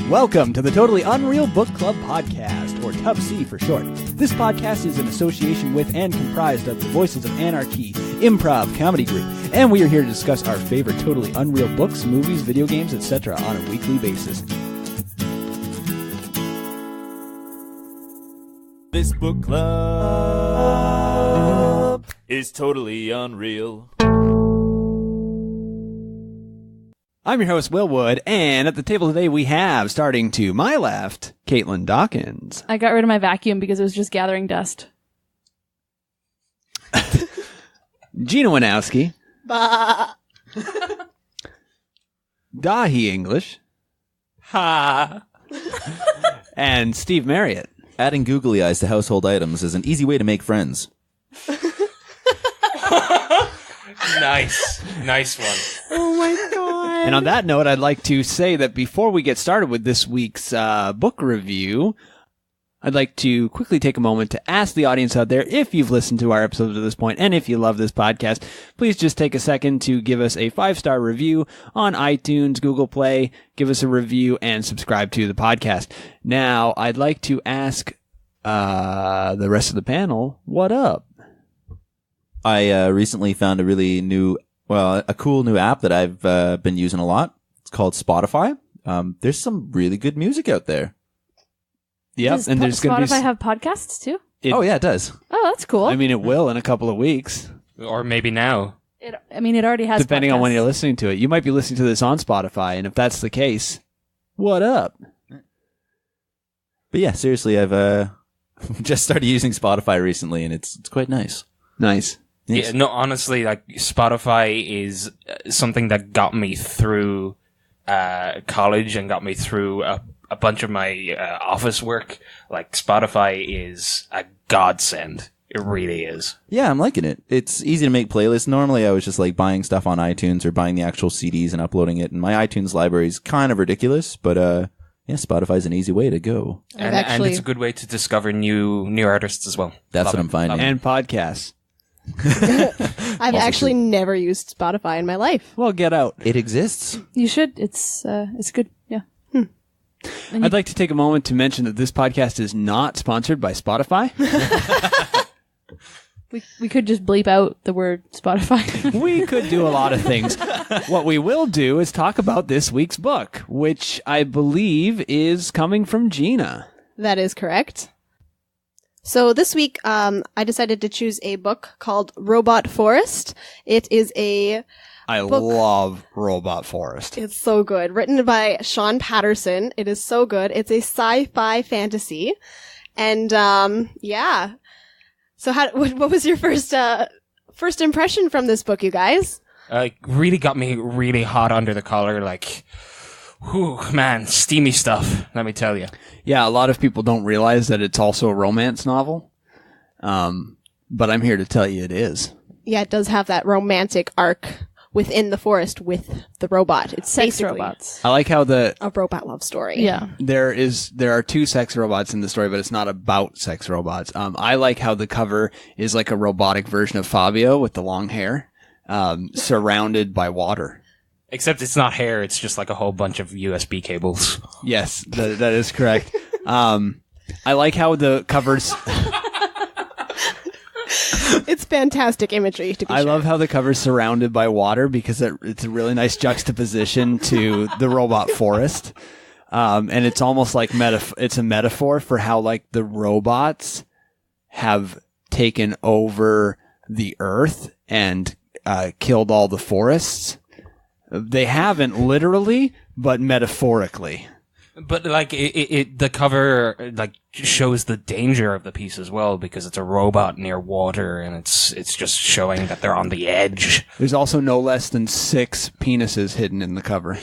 Welcome to the Totally Unreal Book Club Podcast, or TUBC for short. This podcast is in association with and comprised of the Voices of Anarchy Improv comedy group, and we are here to discuss our favorite totally unreal books, movies, video games, etc. on a weekly basis. This book club is totally unreal. I'm your host, Willwood, and at the table today we have, starting to my left, Caitlin Dawkins. I got rid of my vacuum because it was just gathering dust. Gina Winowski. Bah. Dahi English. Ha! And Steve Marriott. Adding googly eyes to household items is an easy way to make friends. Nice one. Oh my god. And on that note, I'd like to say that before we get started with this week's book review, I'd like to quickly take a moment to ask the audience out there, if you've listened to our episodes to this point, and if you love this podcast, please just take a second to give us a 5-star review on iTunes, Google Play, give us a review, and subscribe to the podcast. Now, I'd like to ask the rest of the panel, what up? I recently found a cool new app that I've been using a lot. It's called Spotify. There's some really good music out there. Yep, Does and there's going to be... Spotify have podcasts too? Oh, yeah, it does. Oh, that's cool. I mean, it will in a couple of weeks. Or maybe now. It already has Depending on when podcasts. you're listening to it. You might be listening to this on Spotify, and if that's the case, what up? But yeah, seriously, I've just started using Spotify recently, and it's quite nice. Nice. Yes. Yeah, no, honestly, like, Spotify is something that got me through college and got me through a bunch of my office work. Like, Spotify is a godsend. It really is. Yeah, I'm liking it. It's easy to make playlists. Normally, I was just like buying stuff on iTunes or buying the actual CDs and uploading it. And my iTunes library is kind of ridiculous, but yeah, Spotify's an easy way to go. And it's a good way to discover new artists as well. That's Love what it. I'm finding. And podcasts. I've actually never used Spotify in my life. Well, get out. It exists. You should. It's good. Yeah. I'd like to take a moment to mention that this podcast is not sponsored by Spotify. We could just bleep out the word Spotify. We could do a lot of things. What we will do is talk about this week's book, which I believe is coming from Gina. That is correct. So this week, I decided to choose a book called Robot Forest. It is I book. love Robot Forest. It's so good. Written by Sean Patterson. It is so good. It's a sci-fi fantasy. And, yeah. So what was your first impression from this book, you guys? Really got me really hot under the collar, like, whew, man, steamy stuff, let me tell you. Yeah, a lot of people don't realize that it's also a romance novel. But I'm here to tell you it is. Yeah, it does have that romantic arc within the forest with the robot. It's Sex basically robots. I like how a robot love story. Yeah. there are two sex robots in the story, but it's not about sex robots. I like how the cover is like a robotic version of Fabio with the long hair, surrounded by water. Except it's not hair, it's just like a whole bunch of USB cables. Yes, that is correct. I like how the covers... It's fantastic imagery, to be I sure. love how the cover's surrounded by water because it's a really nice juxtaposition to the robot forest. And it's almost like it's a metaphor for how like the robots have taken over the earth and killed all the forests. They haven't literally, but metaphorically. But like the cover like shows the danger of the piece as well because it's a robot near water and it's just showing that they're on the edge. There's also no less than 6 penises hidden in the cover.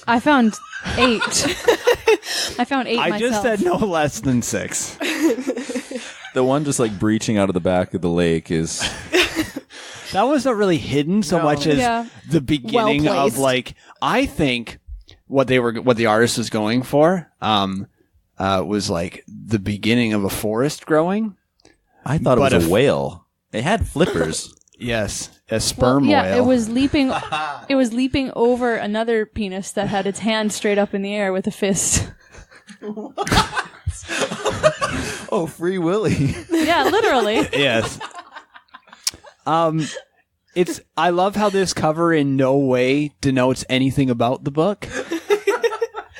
I found 8. I found 8 I myself. just said no less than 6. The one just like breaching out of the back of the lake is... That was not really hidden so much as Yeah. the beginning of like, I think what the artist was going for, was like the beginning of a forest growing. I thought But it was a whale. It had flippers. Yes. a sperm yeah, whale. it was leaping. It was leaping over another penis that had its hand straight up in the air with a fist. Oh, Free Willy. Yeah, literally. Yes. I love how this cover in no way denotes anything about the book,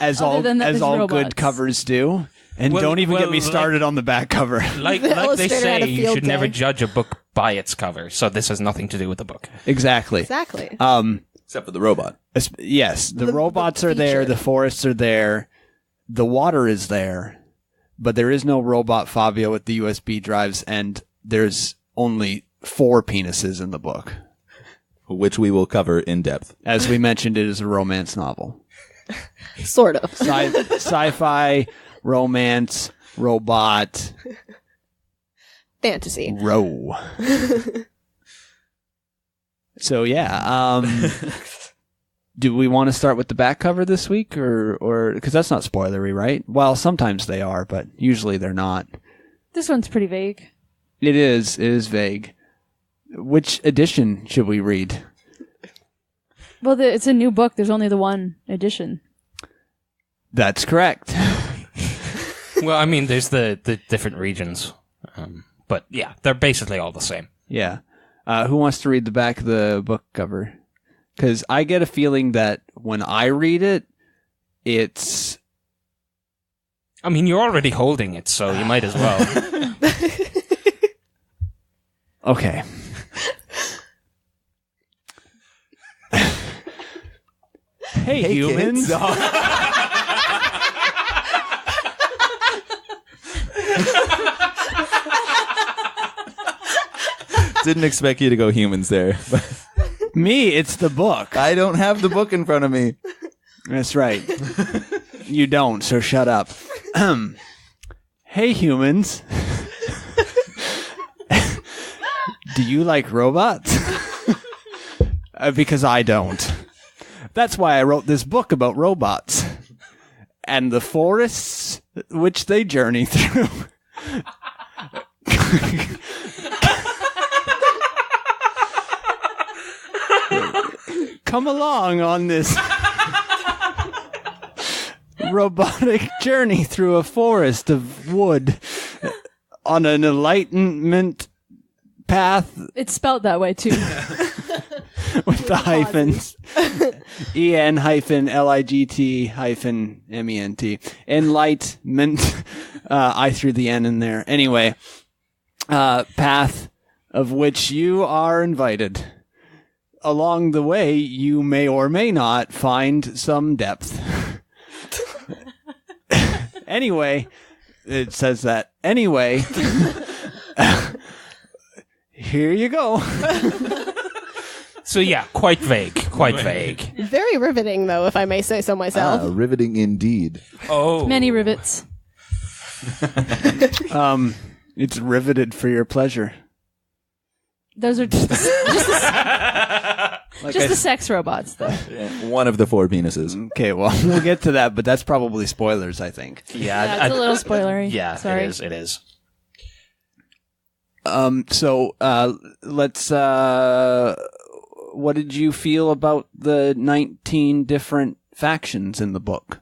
as Other all than that as there's all robots. good covers do. And Well- don't even get well, me like- started on the back cover. Like The they illustrator had say, a you field should never day. judge a book by its cover. So this has nothing to do with the book. Exactly. Exactly. Except for the robot. Yes, the The robots are there, feature. the forests are there, the water is there, but there is no robot Fabio with the USB drives, and there's only 4 penises in the book. Which we will cover in depth. As we mentioned, it is a romance novel. Sort of. Sci-fi, romance, robot, Fantasy. row. So yeah, do we want to start with the back cover this week, or because that's not spoilery, right? Well, sometimes they are, but usually they're not. This one's pretty vague. It is vague. Which edition should we read? Well, it's a new book. There's only the one edition. That's correct. Well, I mean, there's the different regions. But yeah, they're basically all the same. Yeah. Who wants to read the back of the book cover? Because I get a feeling that when I read it, it's... I mean, you're already holding it, so you might as well. Okay. Hey, humans. kids. Didn't expect you to go humans there. But Me, it's the book. I don't have the book in front of me. That's right. You don't, so shut up. Hey, humans. Do you like robots? Because I don't. That's why I wrote this book about robots and the forests which they journey through. Come along on this robotic journey through a forest of wood on an enlightenment path It's spelled that way too. with the hyphens. EN-LIGT-MENT. Enlightenment. I threw the N in there. Anyway, path of which you are invited. Along the way, you may or may not find some depth. Anyway, it says that. Anyway, here you go. So yeah, quite vague. Quite vague. Very riveting, though, if I may say so myself. Riveting indeed. Oh. Many rivets. It's riveted for your pleasure. Those are just Like the sex robots, though. One of the 4 penises. Okay, well, we'll get to that, but that's probably spoilers, I think. Yeah, Yeah, it's a little spoilery. Yeah, Sorry. it is. So let's. What did you feel about the 19 different factions in the book?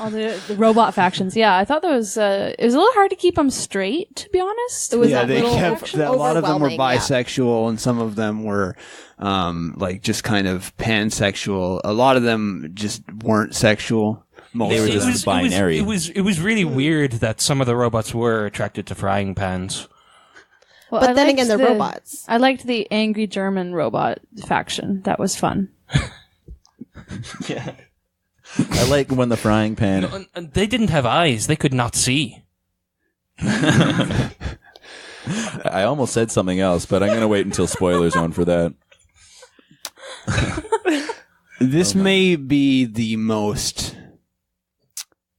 All the robot factions. Yeah, I thought that was it was a little hard to keep them straight, to be honest. It was Yeah, a they little kept. A lot of them were overwhelming, yeah. bisexual, and some of them were like just kind of pansexual. A lot of them just weren't sexual. Most They were of just them. binary. It was really weird that some of the robots were attracted to frying pans. Well, But I then liked again, they're robots. I liked the angry German robot faction. That was fun. I like when the frying pan. And they didn't have eyes; they could not see. I almost said something else, but I'm going to wait until spoiler zone for that. This may be the most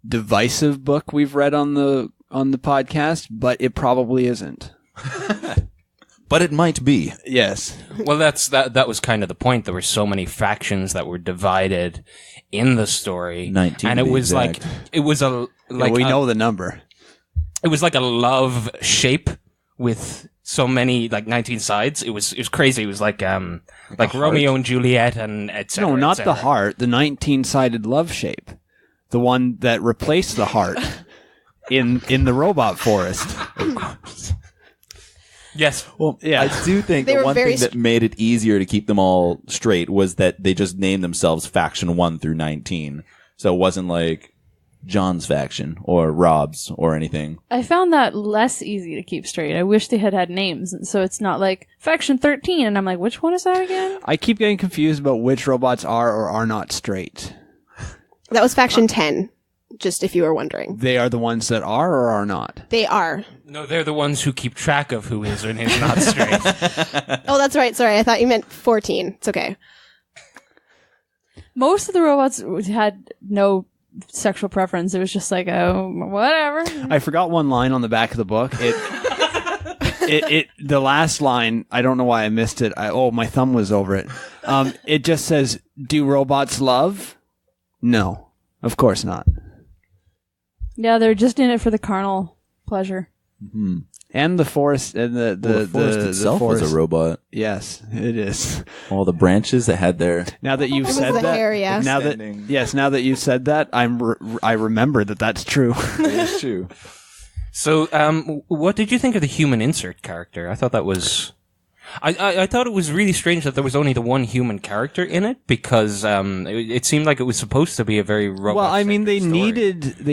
divisive book we've read on the podcast, but it probably isn't. But it might be. Yes. Well, that was kind of the point. There were so many factions that were divided in the story, 19 and to it be was exact. like it was a like we a- know the number. it was like a love shape with so many like 19 sides. It was crazy. It was like Romeo and Juliet and etc. No, not the heart. The 19-sided love shape, the one that replaced the heart in the robot forest. Yes. Well, Yeah. I do think They the were one very thing that made it easier to keep them all straight was that they just named themselves Faction 1 through 19. So it wasn't like John's faction or Rob's or anything. I found that less easy to keep straight. I wish they had names, and so it's not like Faction 13, and I'm like, which one is that again? I keep getting confused about which robots are or are not straight. That was Faction 10, just if you were wondering. They are the ones that are or are not. They are. No, they're the ones who keep track of who is and is not straight. Oh, that's right. Sorry, I thought you meant 14. It's okay. Most of the robots had no sexual preference. It was just like, oh, whatever. I forgot one line on the back of the book. The last line, I don't know why I missed it. My thumb was over it. It just says, "Do robots love?" No, of course not. Yeah, they're just in it for the carnal pleasure. Mm-hmm. And the forest and the forest itself was a robot. Yes, it is. All the branches that had their Now that you've It was said the that, hair, yeah. now that you've said that, I remember that's true. It's true. So, what did you think of the human insert character? I thought that was... I thought it was really strange that there was only the one human character in it, because it seemed like it was supposed to be a very robot. Well, I mean, they story.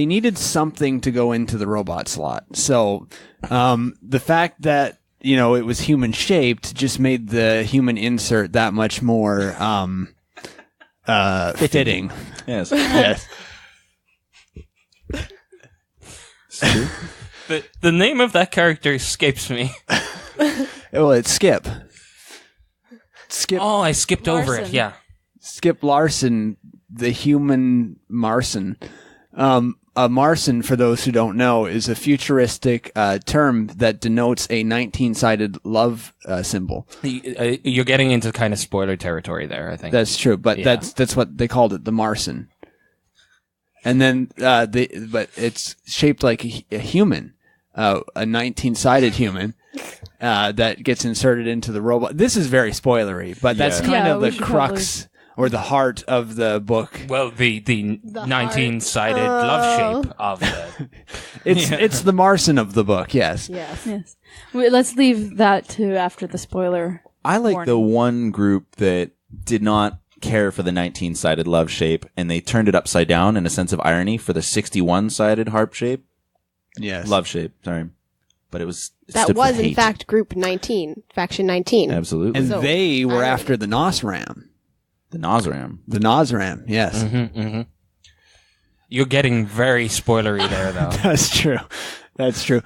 needed something to go into the robot slot. So, the fact that it was human shaped just made the human insert that much more fitting. Yes. Yes. The name of that character escapes me. Well, it's Skip. Skip. Oh, I skipped over it. Marson. Yeah. Skip Larson, the human Marson. A Marson, for those who don't know, is a futuristic term that denotes a 19-sided love symbol. You're getting into kind of spoiler territory there, I think. That's true, but Yeah. that's what they called it, the Marson. And then but it's shaped like a human, a 19-sided human. That gets inserted into the robot. This is very spoilery, but that's Yeah. kind Yeah, of we the should crux or the heart of the book. Well, the 19-sided love shape of the... It's the Marson of the book, yes. Yes. Yes. Let's leave that to after the spoiler. I like warning. the one group that did not care for the 19-sided love shape, and they turned it upside down in a sense of irony for the 61-sided harp shape. Yes. Love shape, sorry. But it That stood for was, in hate. fact, Group 19, Faction 19. Absolutely. And So, they were irony. after the Nosram. The Nosram. The Nosram, yes. You're getting very spoilery there, though. That's true. That's true.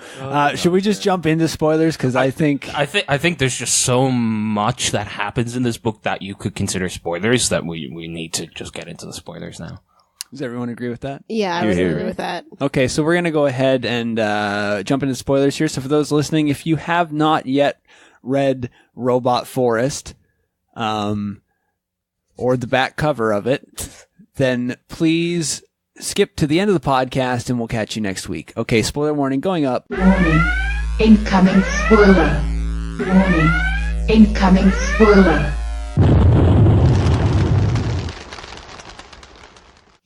Should we just jump into spoilers? Because I think... I think there's just so much that happens in this book that you could consider spoilers that we need to just get into the spoilers now. Does everyone agree with that? Yeah, I Here, would here. agree with that. Okay, so we're going to go ahead and jump into spoilers here. So for those listening, if you have not yet read Robot Forest, or the back cover of it, then please skip to the end of the podcast and we'll catch you next week. Okay, spoiler warning going up. Warning. Incoming spoiler. Warning. Incoming spoiler.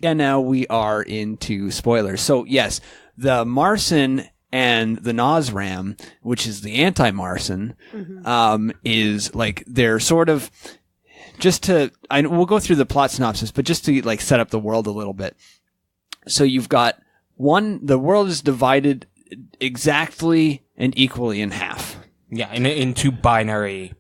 And now we are into spoilers. So yes, the Marson and the Nosram, which is the anti-Marson, is like they're sort of we'll go through the plot synopsis, but just to like set up the world a little bit. So you've got the world is divided exactly and equally in half, Yeah, into binary...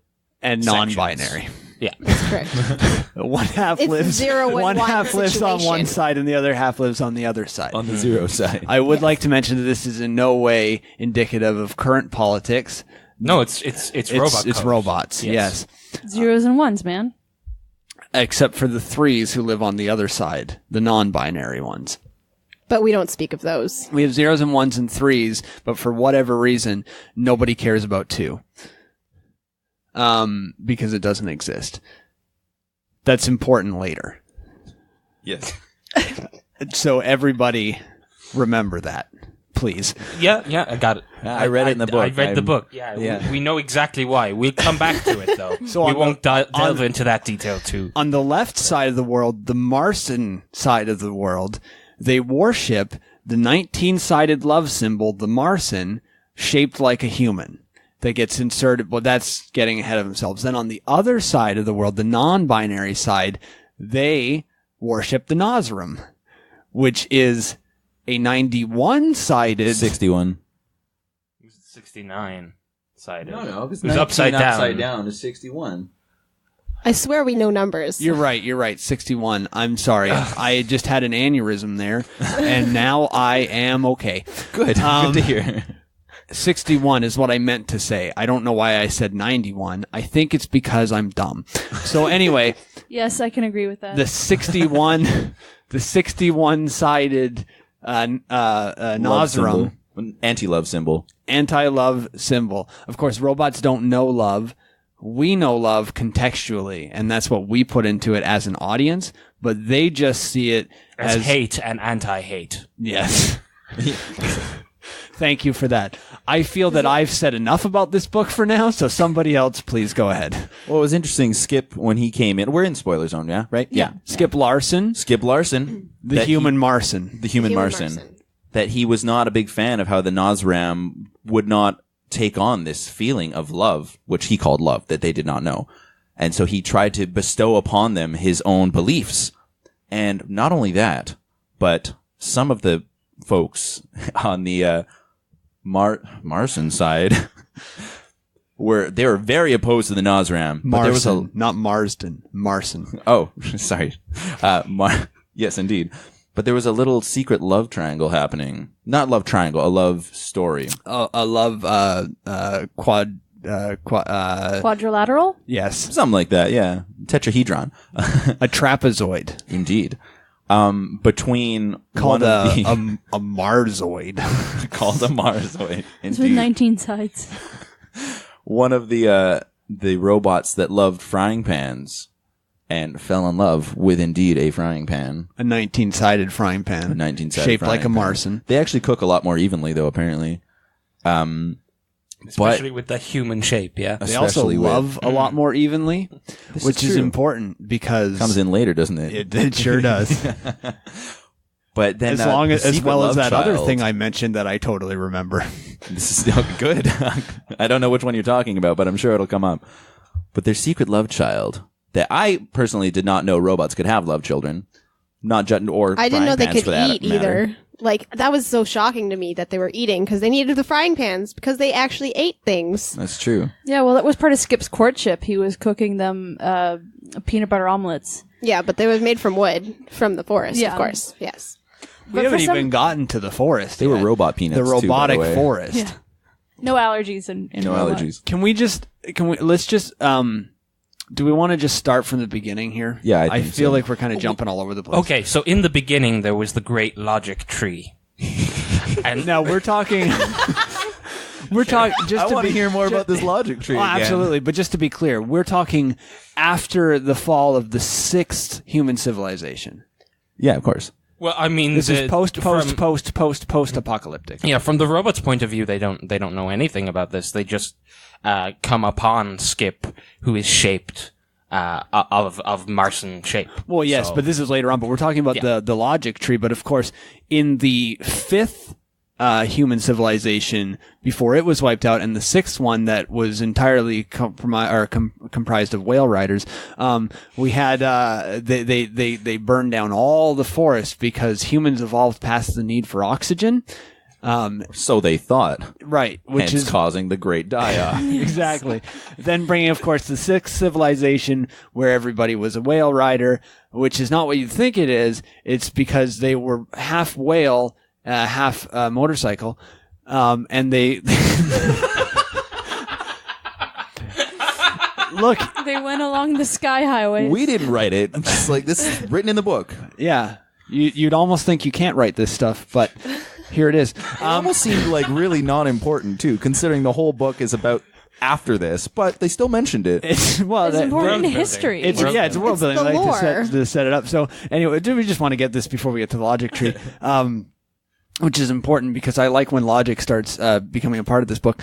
and Sections. non-binary. Yeah. That's correct. One half It's lives. 0 and One 1 half lives on one situation. side, and the other half lives on the other side. On the zero side. I would like to mention that this is in no way indicative of current politics. No, it's robot It's code. robots. Yes. Zeros and ones, man. Except for the threes who live on the other side, the non-binary ones. But we don't speak of those. We have zeros and ones and threes, but for whatever reason, nobody cares about two. Because it doesn't exist. That's important later. Yes. So everybody remember that. please. Yeah, I got it. I read it in the book. I read the book. Yeah, Yeah. We know exactly why. We'll come back to it, though. So we on won't the- delve into that detail, too. On the left side of the world, the Marson side of the world, they worship the 19-sided love symbol, the Marson, shaped like a human. That gets inserted, well, that's getting ahead of themselves. Then on the other side of the world, the non-binary side, they worship the Nosram, which is a 91-sided... 61. 69 sided. No, It was upside down. Upside down is 61. I swear we know numbers. You're right, 61. I'm sorry. I just had an aneurysm there, and now I am okay. Good. Good to hear. 61 is what I meant to say. I don't know why I said 91. I think it's because I'm dumb. So anyway, Yes, I can agree with that. the 61-sided Nosram, Anti-love symbol. anti-love symbol. Of course, robots don't know love. We know love contextually, and that's what we put into it as an audience, but they just see it As as hate and anti-hate. Yes. Thank you for that. I feel that I've said enough about this book for now, so somebody else please go ahead. Well, it was interesting. Skip, when he came in, we're in spoiler zone, yeah? Right? Yeah. Skip Larson, Skip Larson. the human Marson. The human Marson. That he was not a big fan of how the Nosram would not take on this feeling of love, which he called love, that they did not know. And so he tried to bestow upon them his own beliefs. And not only that, but some of the folks on the Marson side they were very opposed to the Nosram. But there was Marson, not Marsden. Marson. Oh, sorry. Yes, indeed. But there was a little secret love triangle happening. Not love triangle, a love story. A love Quadrilateral? yes. Something like that, yeah. Tetrahedron. A trapezoid Indeed. Between called one of the, a Marsoid. called a Marsoid. It's with Indeed. 19 sides. One of the robots that loved frying pans and fell in love with indeed a frying pan. A 19-sided frying pan. A 19-sided shaped frying like a pan. Marson. They actually cook a lot more evenly, though, apparently. Especially with the human shape, yeah. They also Especially with- love a lot more evenly, which is true. important because Comes in later, doesn't it? it sure does. But then, As long as Secret well as Love that other Child- thing I mentioned that I totally remember. This is good. I don't know which one you're talking about, but I'm sure it'll come up. But their secret love child that I personally did not know robots could have love children. Not or I didn't know they frying pans could for that eat matter. either. Like, that was so shocking to me that they were eating because they needed the frying pans because they actually ate things. That's true. Yeah, well, that was part of Skip's courtship. He was cooking them peanut butter omelets. Yeah, but they were made from wood from the forest, Yeah. of course. Yes. We But haven't for some- even gotten to the forest. They were yet. robot peanuts. The too, by the robotic way. forest. Yeah. No allergies in No robot. allergies. Let's just do we want to just start from the beginning here? Yeah, I I think feel so. like we're kind of jumping all over the place. Okay, so in the beginning, there was the great logic tree. And Now we're talking. We're talking. Just I to want to be, hear more about this logic tree. Oh, again. absolutely, but just to be clear, we're talking after the fall of the sixth human civilization. Yeah, of course. well, I mean, This is post from- apocalyptic. Yeah, from the robot's point of view, they don't know anything about this. They just come upon Skip, who is shaped of Marson shape. Well, yes, So- but this is later on. But we're talking about Yeah. the logic tree. But of course, in the fifth human civilization, before it was wiped out, and the sixth one that was entirely comprised of whale riders, we had they burned down all the forest because humans evolved past the need for oxygen. So they thought. Right, which Hence is causing the great die-off. exactly. Then bringing, of course, the sixth civilization where everybody was a whale rider, which is not what you'd think it is. It's because they were half whale, half motorcycle, and they look. They went along the sky highways. We didn't write it. I'm just like, this is written in the book. Yeah, you'd almost think you can't write this stuff, but here it is. It almost seemed like really non-important too, considering the whole book is about after this, but they still mentioned it. It's well, It's that- important in building. history. It's World it's a world It's building. the I like lore. to set it up. So anyway, do we just want to get this before we get to the logic tree? which is important because I like when logic starts becoming a part of this book.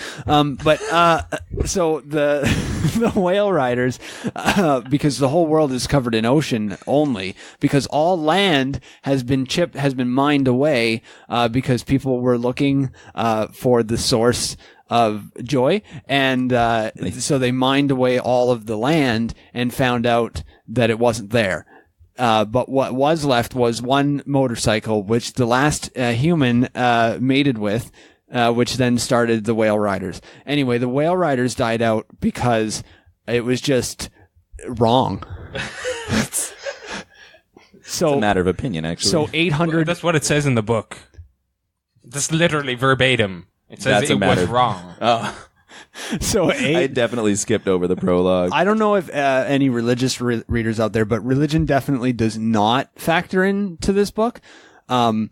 So the the whale riders, because the whole world is covered in ocean only, because all land has been mined away, because people were looking for the source of joy, and so they mined away all of the land and found out that it wasn't there. But what was left was one motorcycle, which the last human mated with, which then started the whale riders. Anyway, the whale riders died out because it was just wrong. So It's a matter of opinion, actually. So 800. That's what it says in the book. That's literally verbatim. It says That's a it matter- was wrong. Oh, So I definitely skipped over the prologue. I don't know if any religious readers out there, but religion definitely does not factor into this book, or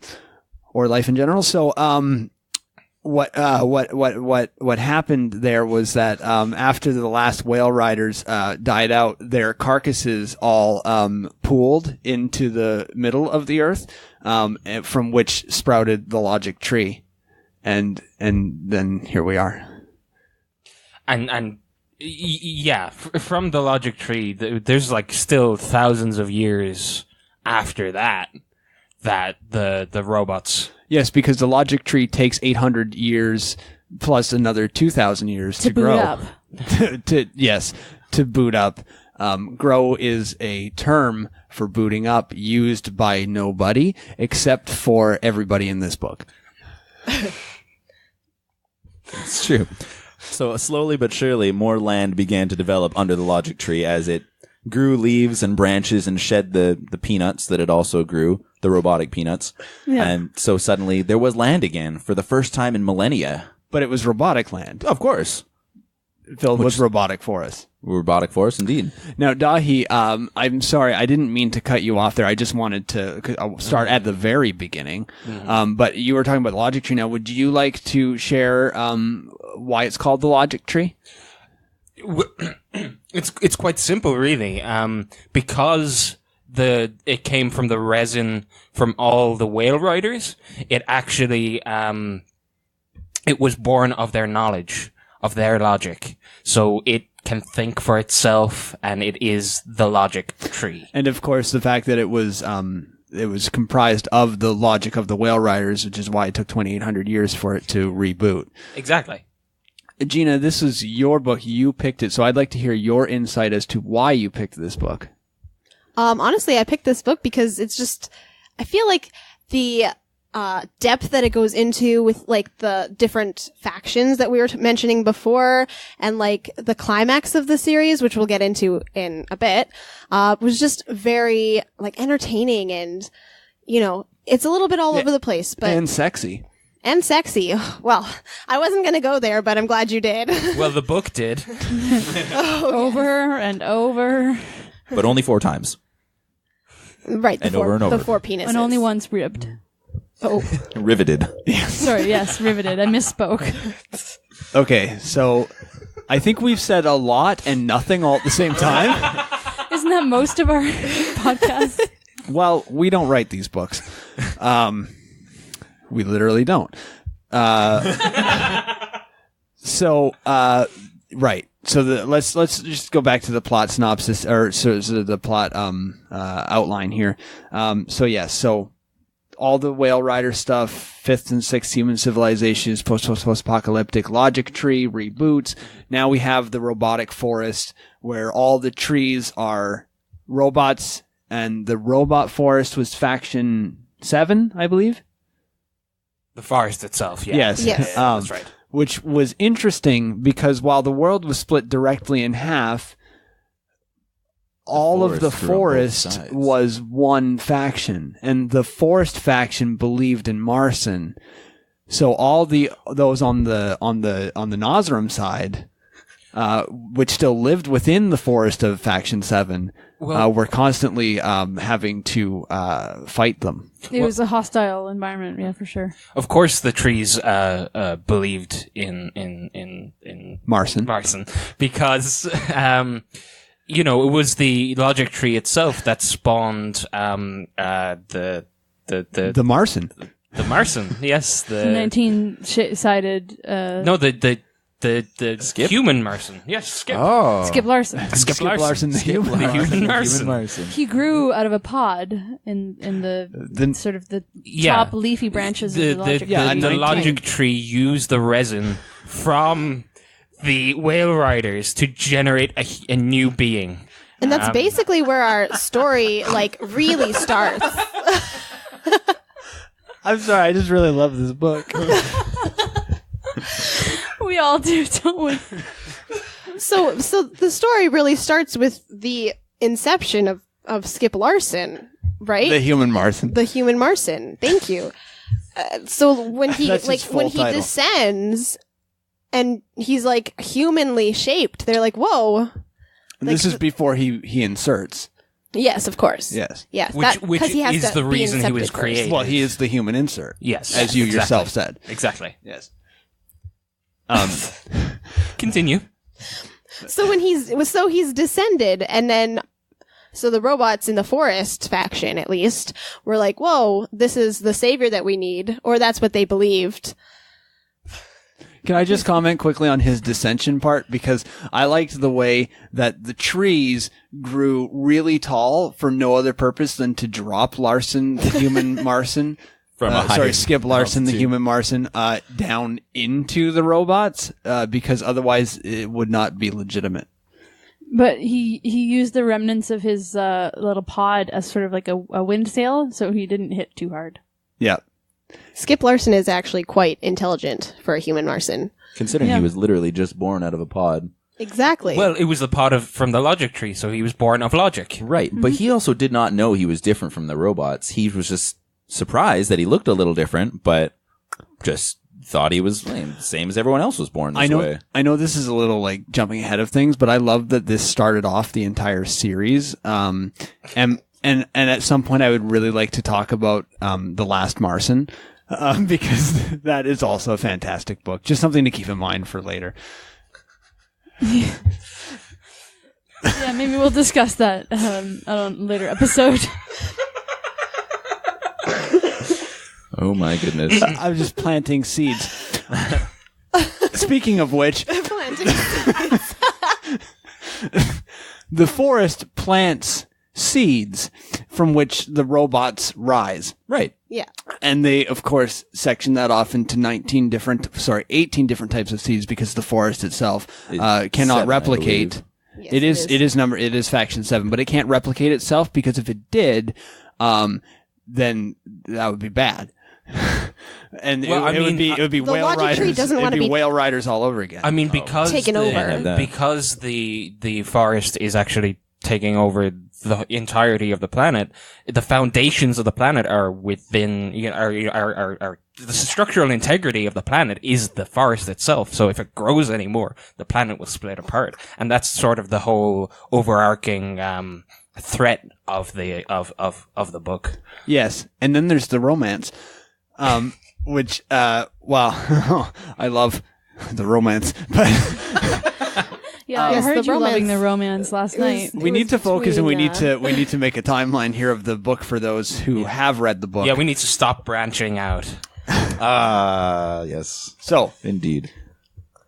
life in general. So, what happened there was that after the last whale riders died out, their carcasses all pooled into the middle of the earth, from which sprouted the logic tree, and then here we are. And yeah, from the logic tree, there's like still thousands of years after that the robots. Yes, because the logic tree takes 800 years plus another 2,000 years to boot grow. up. to boot up. Grow is a term for booting up used by nobody except for everybody in this book. It's true. So slowly but surely, more land began to develop under the logic tree as it grew leaves and branches and shed the peanuts that it also grew, the robotic peanuts. Yeah. And so suddenly there was land again for the first time in millennia. But it was robotic land Of course. filled with robotic forests. Robotic forest, indeed. Now, Dahi, I'm sorry, I didn't mean to cut you off there. I just wanted to start at the very beginning. But you were talking about the logic tree. Now, would you like to share why it's called the logic tree? It's quite simple, really. Because it came from the resin from all the whale riders. It actually it was born of their knowledge, of their logic. So it can think for itself, and it is the logic tree. And of course, the fact that it was comprised of the logic of the whale riders, which is why it took 2,800 years for it to reboot. Exactly. Gina, this is your book. You picked it, so I'd like to hear your insight as to why you picked this book. Honestly, I picked this book because it's just, I feel like the depth that it goes into with like the different factions that we were mentioning before, and like the climax of the series, which we'll get into in a bit, was just very like entertaining, and you know, it's a little bit all over the place, but And sexy. and sexy. Well, I wasn't gonna go there, but I'm glad you did. Well, the book did. Over and over. But only 4 times. Right, And over and over. the 4 penises. And only once ribbed. Oh, Riveted. Sorry, yes, riveted. I misspoke. Okay, so I think we've said a lot and nothing all at the same time. Isn't that most of our podcast? Well, we don't write these books. We literally don't. Right. So let's just go back to the plot synopsis, or so the plot outline here. So all the whale rider stuff, 5th and 6th human civilizations, post-apocalyptic logic tree, reboots. Now we have the robotic forest where all the trees are robots, and the robot forest was faction 7, I believe. The forest itself, yeah. Yes. Yes. That's right. Which was interesting because while the world was split directly in half, all of the forest grew on both forest sides. was one faction, and the forest faction believed in Marson. So all those on the Nosram side, which still lived within the forest of faction 7, were constantly having to fight them. It was a hostile environment, yeah, for sure. Of course, the trees believed in Marson. because you know, it was the logic tree itself that spawned the The Marson. The Marson, yes. The 19-sided. No, the Skip? human Marson. Yes, Skip. Oh. Skip Larson. Skip Larson. the human. The human Marson. Marson. He grew out of a pod in the sort of the top leafy branches of the logic yeah, tree. the logic tree used the resin from the whale riders to generate a new being. And that's basically where our story, like, really starts. I'm sorry, I just really love this book. We all do, don't we? So the story really starts with the inception of Skip Larson, right? The human Marson. The human Marson. Thank you. So when he That's his full when he title. descends and he's like humanly shaped, they're like, whoa. And this is before he inserts. Yes, of course. Yes. Yes. Which 'cause he has is to the be reason he incepted was first. created. Well, he is the human insert. Yes. As you exactly. yourself said. Exactly. Yes. Continue. So when he's descended, and then so the robots in the forest faction, at least, were like, "Whoa, this is the savior that we need," or that's what they believed. Can I just comment quickly on his dissension part? Because I liked the way that the trees grew really tall for no other purpose than to drop Larson, the human Marson. From a higher Skip Larson, the altitude. human Marson, down into the robots, because otherwise it would not be legitimate. But he used the remnants of his little pod as sort of like a wind sail, so he didn't hit too hard. Yeah. Skip Larson is actually quite intelligent for a human Marson. Considering Yeah. he was literally just born out of a pod. Exactly. Well, it was the pod from the logic tree, so he was born of logic. Right. But he also did not know he was different from the robots. He was just surprised that he looked a little different, but just thought he was same as everyone else was born this way. I know this is a little like jumping ahead of things, but I love that this started off the entire series. And at some point I would really like to talk about The Last Marson, because that is also a fantastic book. Just something to keep in mind for later. Yeah, maybe we'll discuss that on a later episode. Oh my goodness. I'm just planting seeds. Speaking of which, the forest plants seeds from which the robots rise. Right. yeah. And they, of course, section that off into 18 different types of seeds because the forest itself cannot 7, I replicate. Yes, It is faction 7, but it can't replicate itself because if it did, then that would be bad. And Well, it would be The whale logic tree riders. doesn't It'd wanna be be- whale riders all over again. I mean, because Taken over. Can't have that. because the forest is actually taking over the entirety of the planet. The foundations of the planet are within, are the structural integrity of the planet is the forest itself. So if it grows anymore, the planet will split apart, and that's sort of the whole overarching threat of the book. Yes, and then there's the romance, which wow, I love the romance, but Yeah, I Yes, heard the you loving romance. the romance last night. we need to focus and we need between, to make a timeline here of the book for those who have read the book. Yeah, we need to stop branching out. Yes. So Indeed.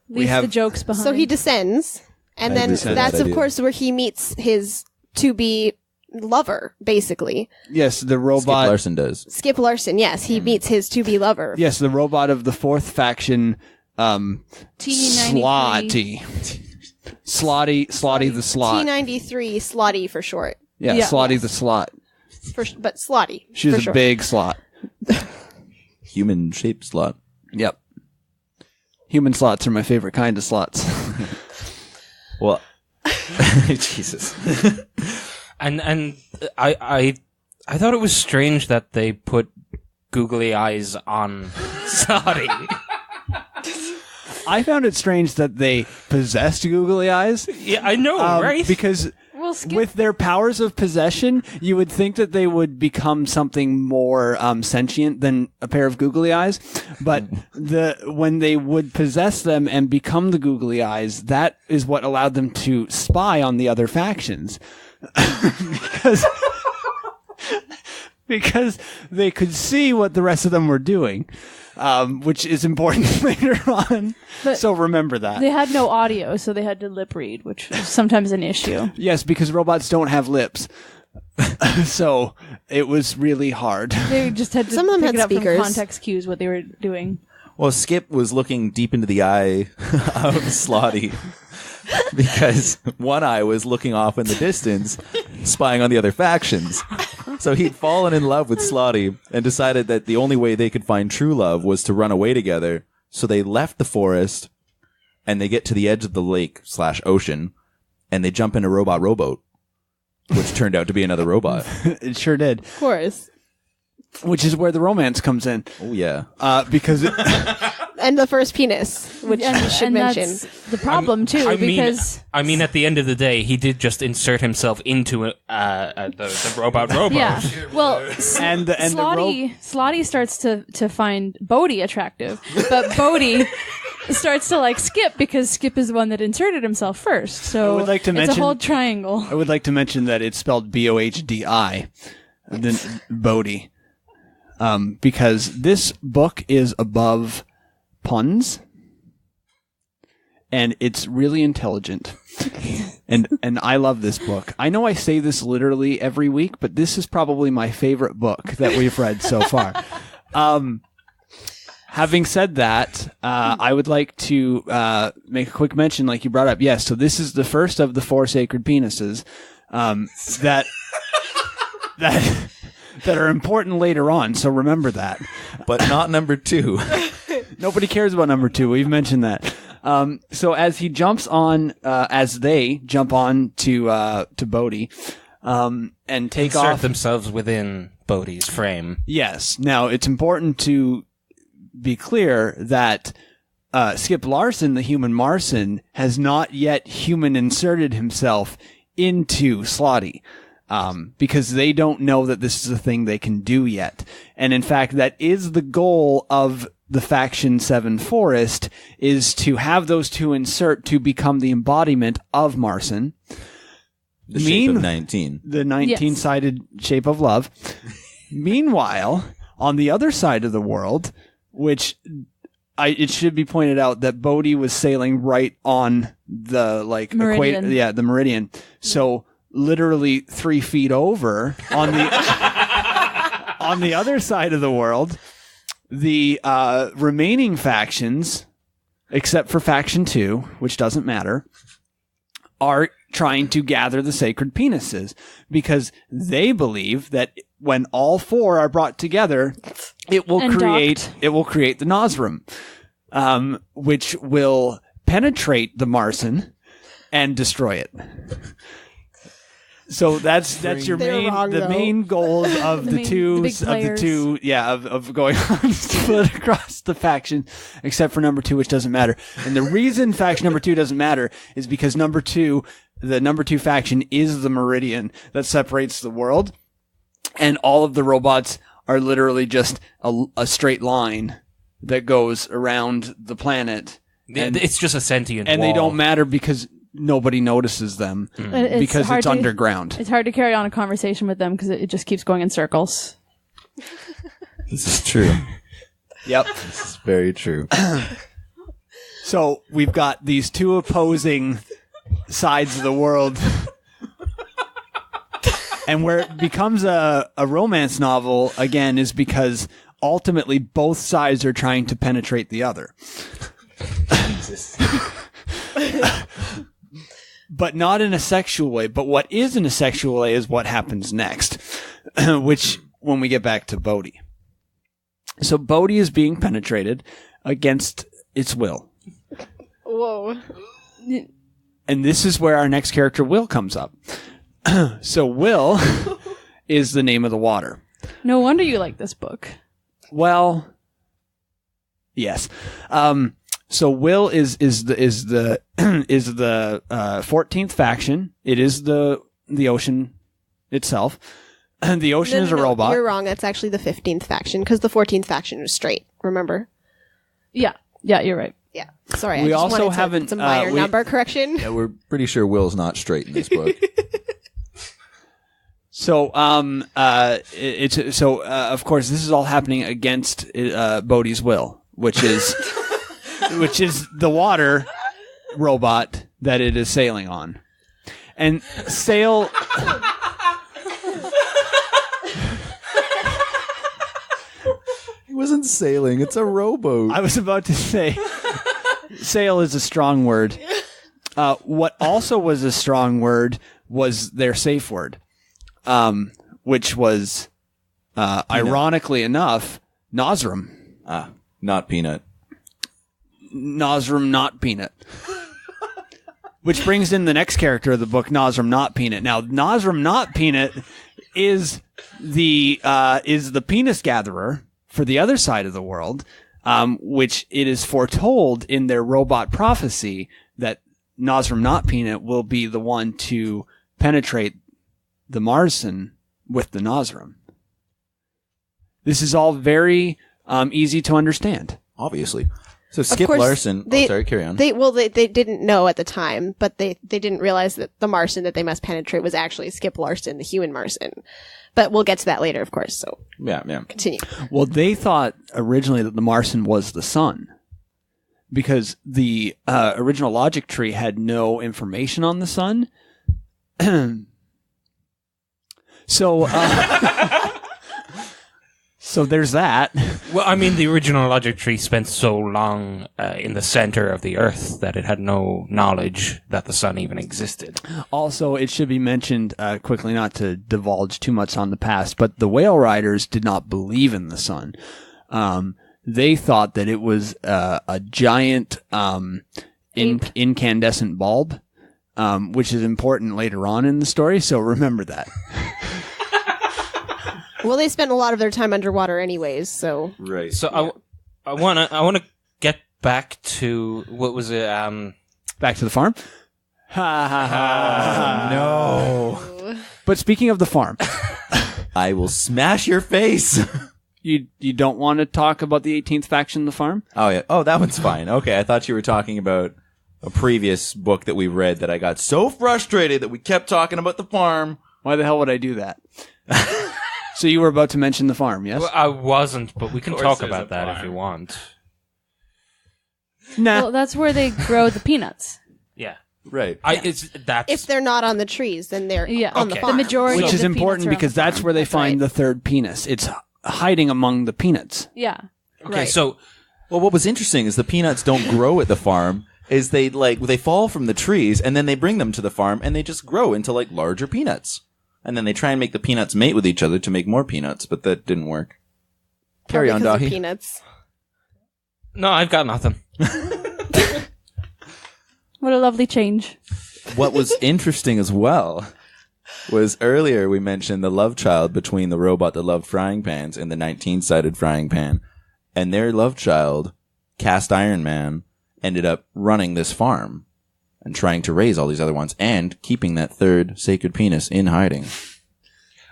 Leave have- the jokes behind. So he descends, and then descend, that's that of idea. course where he meets his to-be lover, basically. yes, the Skip robot. Larson does. Skip Larson, yes, he meets his to-be lover. Yes, the robot of the fourth faction. T93. Slotty the slot. T93, Slotty for short. Yeah, Yeah. Slotty the slot. But Slotty. She's for a short. big slot. Human shaped slot. Yep. Human slots are my favorite kind of slots. Well, Jesus. And I thought it was strange that they put googly eyes on Saudi. I found it strange that they possessed googly eyes. Yeah, I know, right? Because Well, Skip- with their powers of possession, you would think that they would become something more sentient than a pair of googly eyes. But when they would possess them and become the googly eyes, that is what allowed them to spy on the other factions. because they could see what the rest of them were doing, which is important later on. But so remember that. They had no audio, so they had to lip read, which was sometimes an issue. Yes, because robots don't have lips. So it was really hard. They just had to Some of them pick had it up speakers. from context cues what they were doing. Well, Skip was looking deep into the eye of Slotty because one eye was looking off in the distance, spying on the other factions. So he'd fallen in love with Slotty and decided that the only way they could find true love was to run away together. So they left the forest and they get to the edge of the lake/ocean and they jump in a robot rowboat, which turned out to be another robot. It sure did. Of course. Which is where the romance comes in. Oh, yeah. Because And the first penis, which you should mention. That's the problem too, because I mean, at the end of the day, he did just insert himself into the robot rowboat. yeah. Well, and the Slotty starts to find Bodhi attractive, but Bodhi starts to like Skip because Skip is the one that inserted himself first. So I would like to it's mention- a whole triangle. I would like to mention that it's spelled Bohdi, then Bodhi, because this book is above puns, and it's really intelligent. and I love this book. I know I say this literally every week, but this is probably my favorite book that we've read so far. Having said that, I would like to make a quick mention, like you brought up. Yes, so this is the first of the 4 sacred penises that are important later on. So remember that. But not number 2. Nobody cares about number 2. We've mentioned that. So as he jumps on, as they jump on to Bodhi, and take Insert off themselves within Bodhi's frame. Yes. Now, it's important to be clear that Skip Larson, the human Marson, has not yet human inserted himself into Slotty, because they don't know that this is a thing they can do yet. And in fact, that is the goal of the Faction 7 Forest, is to have those two insert to become the embodiment of Marson. The shape of 19. The 19-sided shape of love. Meanwhile, on the other side of the world, which it should be pointed out that Bodhi was sailing right on the Meridian. equator, the meridian. So literally 3 feet over on the on the other side of the world, the remaining factions, except for Faction 2, which doesn't matter, are trying to gather the sacred penises because they believe that when all 4 are brought together, it will create the Nosram, which will penetrate the Marson and destroy it. So that's your main goals of the going on split across the faction, except for number 2, which doesn't matter. And the reason faction number 2 doesn't matter is because the number 2 faction is the meridian that separates the world, and all of the robots are literally just a straight line that goes around the planet. And It's just a sentient and wall. they don't matter because nobody notices them because it's underground. It's hard to carry on a conversation with them because it just keeps going in circles. This is true. Yep. This is very true. So we've got these 2 opposing sides of the world. And where it becomes a romance novel, again, is because ultimately both sides are trying to penetrate the other. Jesus. But not in a sexual way. But what is in a sexual way is what happens next, which when we get back to Bodhi. So Bodhi is being penetrated against its will. Whoa. And this is where our next character, Will, comes up. So Will is the name of the water. No wonder you like this book. Well, yes. So Will is the 14th faction. It is the ocean itself. And the ocean is a robot. You're wrong. That's actually the 15th faction because the 14th faction was straight. Remember? Yeah, you're right. Yeah. Sorry. We I just also wanted haven't, it's a minor number correction. Yeah, we're pretty sure Will's not straight in this book. So, of course, this is all happening against Bodhi's will, which is the water robot that it is sailing on, and sail. It wasn't sailing. It's a rowboat. I was about to say, sail is a strong word. What also was a strong word was their safe word. Which was, ironically enough, Nosram. Not peanut. Nosram, not peanut. Which brings in the next character of the book, Nosram, not peanut. Now, Nosram, not peanut is the penis gatherer for the other side of the world, which it is foretold in their robot prophecy that Nosram, not peanut will be the one to penetrate the Marson with the Nosram. This is all very easy to understand. Obviously. So Skip course, Larson... sorry, carry on. They didn't know at the time, but they didn't realize that the Marson that they must penetrate was actually Skip Larson, the human Marson. But we'll get to that later, of course, so... Yeah. Continue. Well, they thought originally that the Marson was the sun, because the original logic tree had no information on the sun. So there's that. Well, I mean, the original logic tree spent so long in the center of the Earth that it had no knowledge that the sun even existed. Also, it should be mentioned quickly, not to divulge too much on the past, but the whale riders did not believe in the sun. They thought that it was a giant incandescent bulb, which is important later on in the story, so remember that. Well, they spent a lot of their time underwater anyways, so... Right. So I wanna get back to, what was it, Back to the farm? No. But speaking of the farm... I will smash your face. You don't want to talk about the 18th faction of the farm? Oh, yeah. Oh, that one's fine. Okay, I thought you were talking about a previous book that we read that I got so frustrated that we kept talking about the farm. Why the hell would I do that? So you were about to mention the farm, yes? well, I wasn't, but we can Of talk course there's about a that if farm. you want. Nah. Well, that's where they grow the peanuts. Yeah. Right. That's If they're not on the trees, then they're Yeah, on the Okay. farm. The majority Which of is the peanuts important are on because the that's farm. where they That's find right. the third penis. It's hiding among the peanuts. Yeah. okay. Right. So Well, what was interesting is the peanuts don't grow at the farm. Is they fall from the trees and then they bring them to the farm and they just grow into larger peanuts. And then they try and make the peanuts mate with each other to make more peanuts, but that didn't work. Carry on, Probably 'cause of Dahi. peanuts. no, I've got nothing. What a lovely change. What was interesting as well was earlier we mentioned the love child between the robot that loved frying pans and the 19-sided frying pan. And their love child, Cast Iron Man, ended up running this farm and trying to raise all these other ones and keeping that third sacred penis in hiding.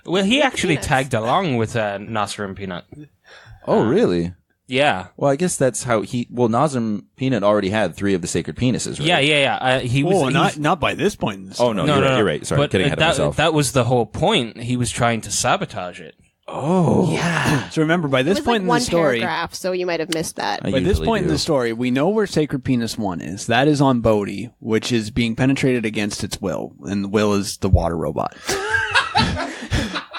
Well, he actually peanuts. tagged along with Nosram Peanut. Oh, really? Yeah. Well, I guess that's how Nosram Peanut already had 3 of the sacred penises, right? Yeah. He was. Not by this point in the story. Oh, no, you're right. Sorry, But getting ahead of myself. that was the whole point. He was trying to sabotage it. Oh. Yeah. So remember, by this It was point in one the story... paragraph, so you might have missed that. I By this usually point in do. the story, we know where Sacred Penis 1 is. That is on Bodhi, which is being penetrated against its will. And the will is the water robot.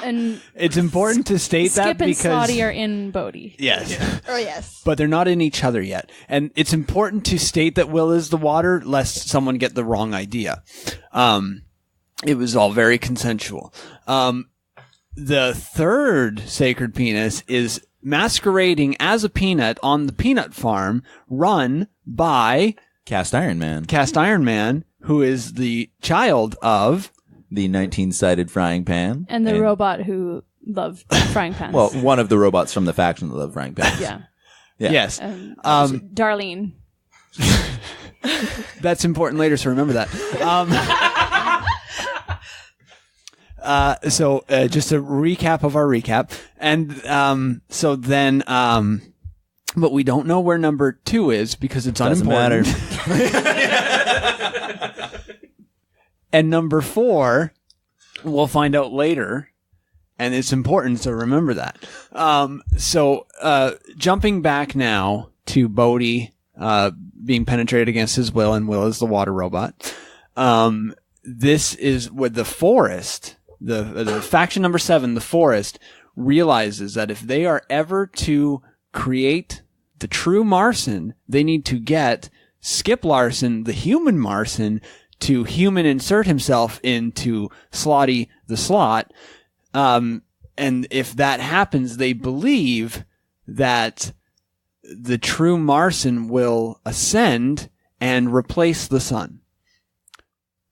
And It's important to state Skip that and because... Slotty are in Bodhi. Yes. Oh, yes. But they're not in each other yet. And it's important to state that will is the water, lest someone get the wrong idea. It was all very consensual. The third sacred penis is masquerading as a peanut on the peanut farm run by Cast Iron Man, Cast Iron Man, who is the child of... the 19-sided frying pan. And the robot who loved frying pans. Well, one of the robots from the faction that love frying pans. yeah. Yeah. Yes. Darlene. That's important later, so remember that. So just a recap of our recap. And so then, but we don't know where number 2 is because it's Doesn't unimportant. matter. And number 4, we'll find out later And it's important to remember that. So jumping back now to Bodhi being penetrated against his will, and Will is the water robot. This is where the forest, the faction number 7, the forest, realizes that if they are ever to create the true Marson, they need to get Skip Larson, the human Marson, to human insert himself into Slotty the Slot. And if that happens, they believe that the true Marson will ascend and replace the sun.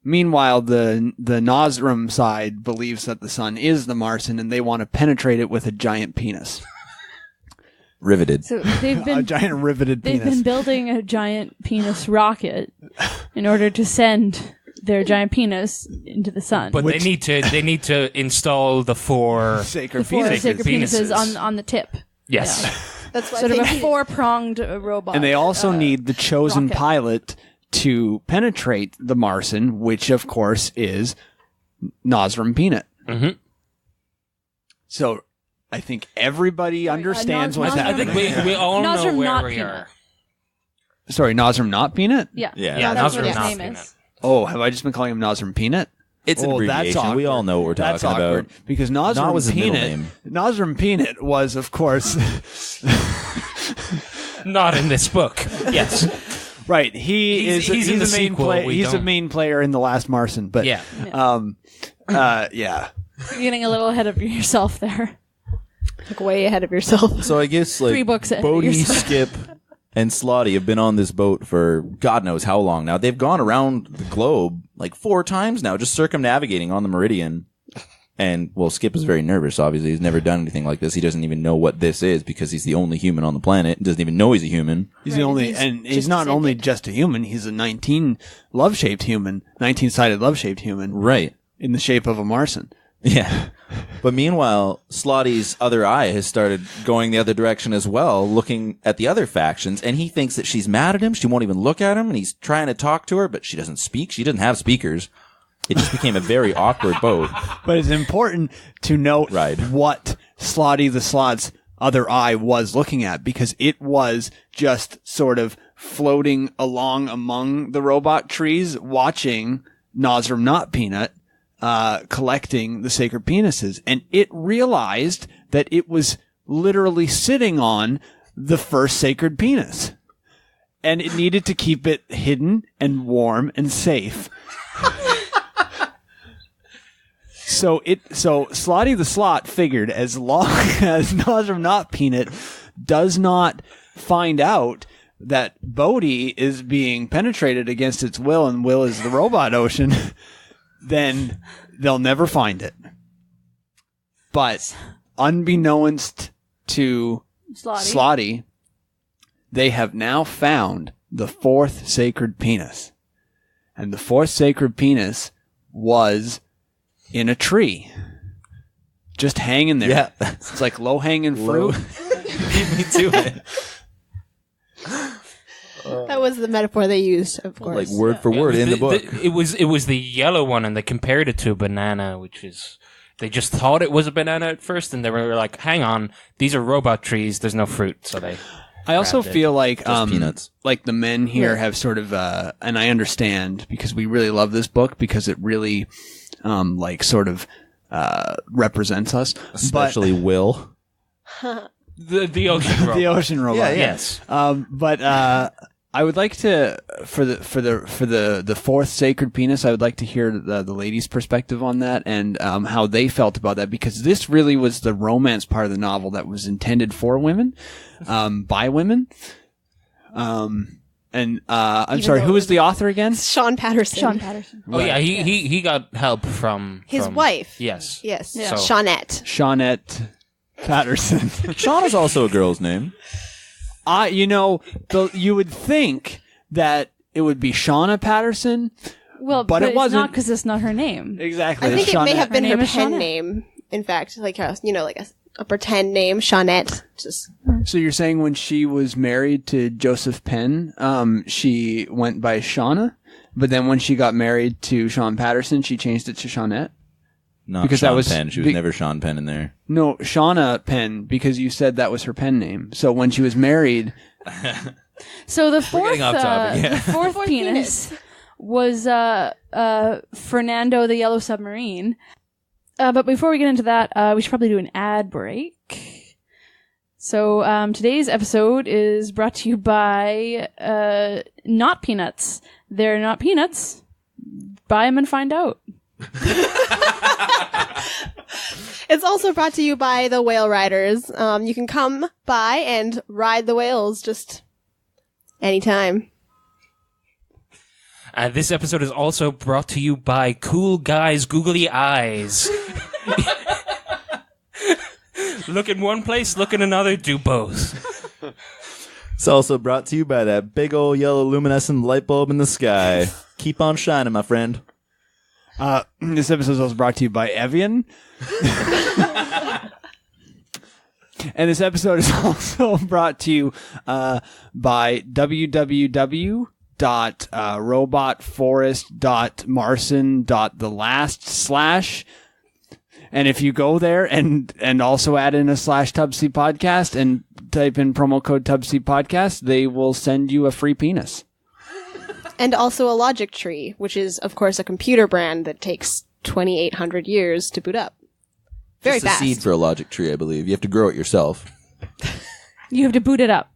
Meanwhile, the Nosram side believes that the sun is the Marson, and they want to penetrate it with a giant penis. Riveted. So they've been A giant riveted they've penis. been building a giant penis rocket in order to send their giant penis into the sun. But they need to install the 4 Sacred the 4 penis. sacred penises penises. on the tip. Yes. Yeah. That's why Sort of they a need- 4-pronged robot. And they also need the chosen rocket. pilot to penetrate the Marson, which of course is Nosram Peanut. Mm-hmm. So I think everybody understands what's Nosram- I happening. think we all know Nosram where not we peanut. are. Sorry, Nosram not Peanut? Yeah. Yeah. Yeah, that's Nosram what his not name peanut. is. Oh, have I just been calling him Nosram Peanut? It's an Oh, that's abbreviation. awkward. We all know what we're That's talking awkward about. because Not Nosram was his middle Peanut. name. Nosram Peanut was, of course, Not in this book. Yes. right. He's in the a main sequel, player. we He's a don't- main player in the last Marson. But Yeah. yeah. You're getting a little ahead of yourself there. like way ahead of yourself. So I guess like 3 books ahead of Bodhi, yourself. Skip, and Slotty have been on this boat for God knows how long now. They've gone around the globe like 4 times now, just circumnavigating on the meridian. And well, Skip is very nervous. Obviously, he's never done anything like this. He doesn't even know what this is because he's the only human on the planet. He doesn't even know he's a human. He's the only, he's and he's just not only ascended. just a human. He's a 19 love-shaped human, 19-sided love-shaped human, Right. in the shape of a Marson. Yeah. But meanwhile, Slotty's other eye has started going the other direction as well, looking at the other factions, and he thinks that she's mad at him. She won't even look at him, and he's trying to talk to her, but she doesn't speak. She doesn't have speakers. It just became a very awkward boat. But it's important to note Right. what Slotty the Slot's other eye was looking at, because it was just sort of floating along among the robot trees, watching Nosram Not Peanut collecting the sacred penises. And it realized that it was literally sitting on the first sacred penis. And it needed to keep it hidden and warm and safe. So Slotty the Slot figured as long as Nosram Not Peanut does not find out that Bodhi is being penetrated against its will, and Will is the robot ocean, then they'll never find it. But unbeknownst to Slotty, they have now found the 4th sacred penis. And the 4th sacred penis was in a tree. Just hanging there. Yeah. It's like low-hanging fruit. Beat me to it. That was the metaphor they used, of course. Like word for word in the book. It was the yellow one, and they compared it to a banana, which is they just thought it was a banana at first, and they were like, "Hang on, these are robot trees. There's no fruit." So they. I also Grabbed it. feel like peanuts. like the men here have sort of and I understand because we really love this book because it really like sort of represents us. Especially Will. The ocean robot. The ocean robot. Yeah, yeah. Yes. But I would like to for the 4th sacred penis. I would like to hear the ladies' perspective on that and how they felt about that, because this really was the romance part of the novel that was intended for women, by women. And I'm sorry, though who it was the author again? Sean Patterson. Sean Patterson. Oh yeah, he got help from His wife. Yes. Yes. Yeah. So- Shawnette. Shawnette Patterson. Sean is also a girl's name. You would think that it would be Shauna Patterson. Well, But it it's wasn't. not because it's not her name. Exactly. I think it may have been Her her name is pen Shawnette. name. In fact, like like a pretend name, Shawnette. Just So you're saying when she was married to Joseph Penn, she went by Shauna, but then when she got married to Sean Patterson, she changed it to Shawnette? Not Because Sean that was Penn. She was never Sean Penn in there. No, Shauna Penn, because you said that was her pen name. So when she was married, So the fourth, getting off topic, yeah. the fourth penis was Fernando the Yellow Submarine. But before we get into that, we should probably do an ad break. So today's episode is brought to you by Not Peanuts. They're not peanuts. Buy them and find out. It's also brought to you by the Whale Riders. You can come by and ride the whales just anytime. This episode is also brought to you by Cool Guys Googly Eyes. Look in one place, look in another, do both. It's also brought to you by that big old yellow luminescent light bulb in the sky. Keep on shining, my friend. this episode is also brought to you by Evian. And this episode is also brought to you by www.robotforest.marson.the/. And if you go there and also add in a /tubcpodcast and type in promo code tubcpodcast, they will send you a free penis. And also a logic tree, which is, of course, a computer brand that takes 2,800 years to boot up. Very It's fast. a seed for a logic tree, I believe. You have to grow it yourself. You have to boot it up.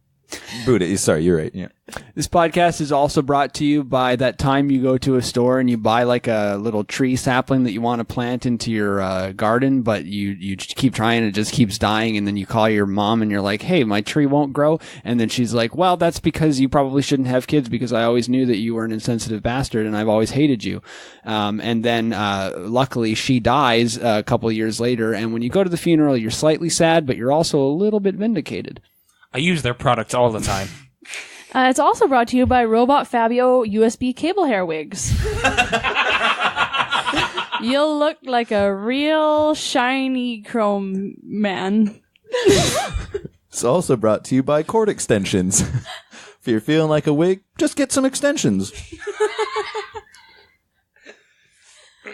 Boot it. Sorry, you're right. Yeah. This podcast is also brought to you by that time you go to a store and you buy like a little tree sapling that you want to plant into your garden, but you keep trying, it just keeps dying, and then you call your mom and you're like, hey, my tree won't grow. And then she's like, well, that's because you probably shouldn't have kids because I always knew that you were an insensitive bastard and I've always hated you. And then luckily she dies a couple of years later, and when you go to the funeral, you're slightly sad, but you're also a little bit vindicated. I use their products all the time. It's also brought to you by Robot Fabio USB cable hair wigs. You'll look like a real shiny chrome man. It's also brought to you by cord extensions. If you're feeling like a wig, just get some extensions.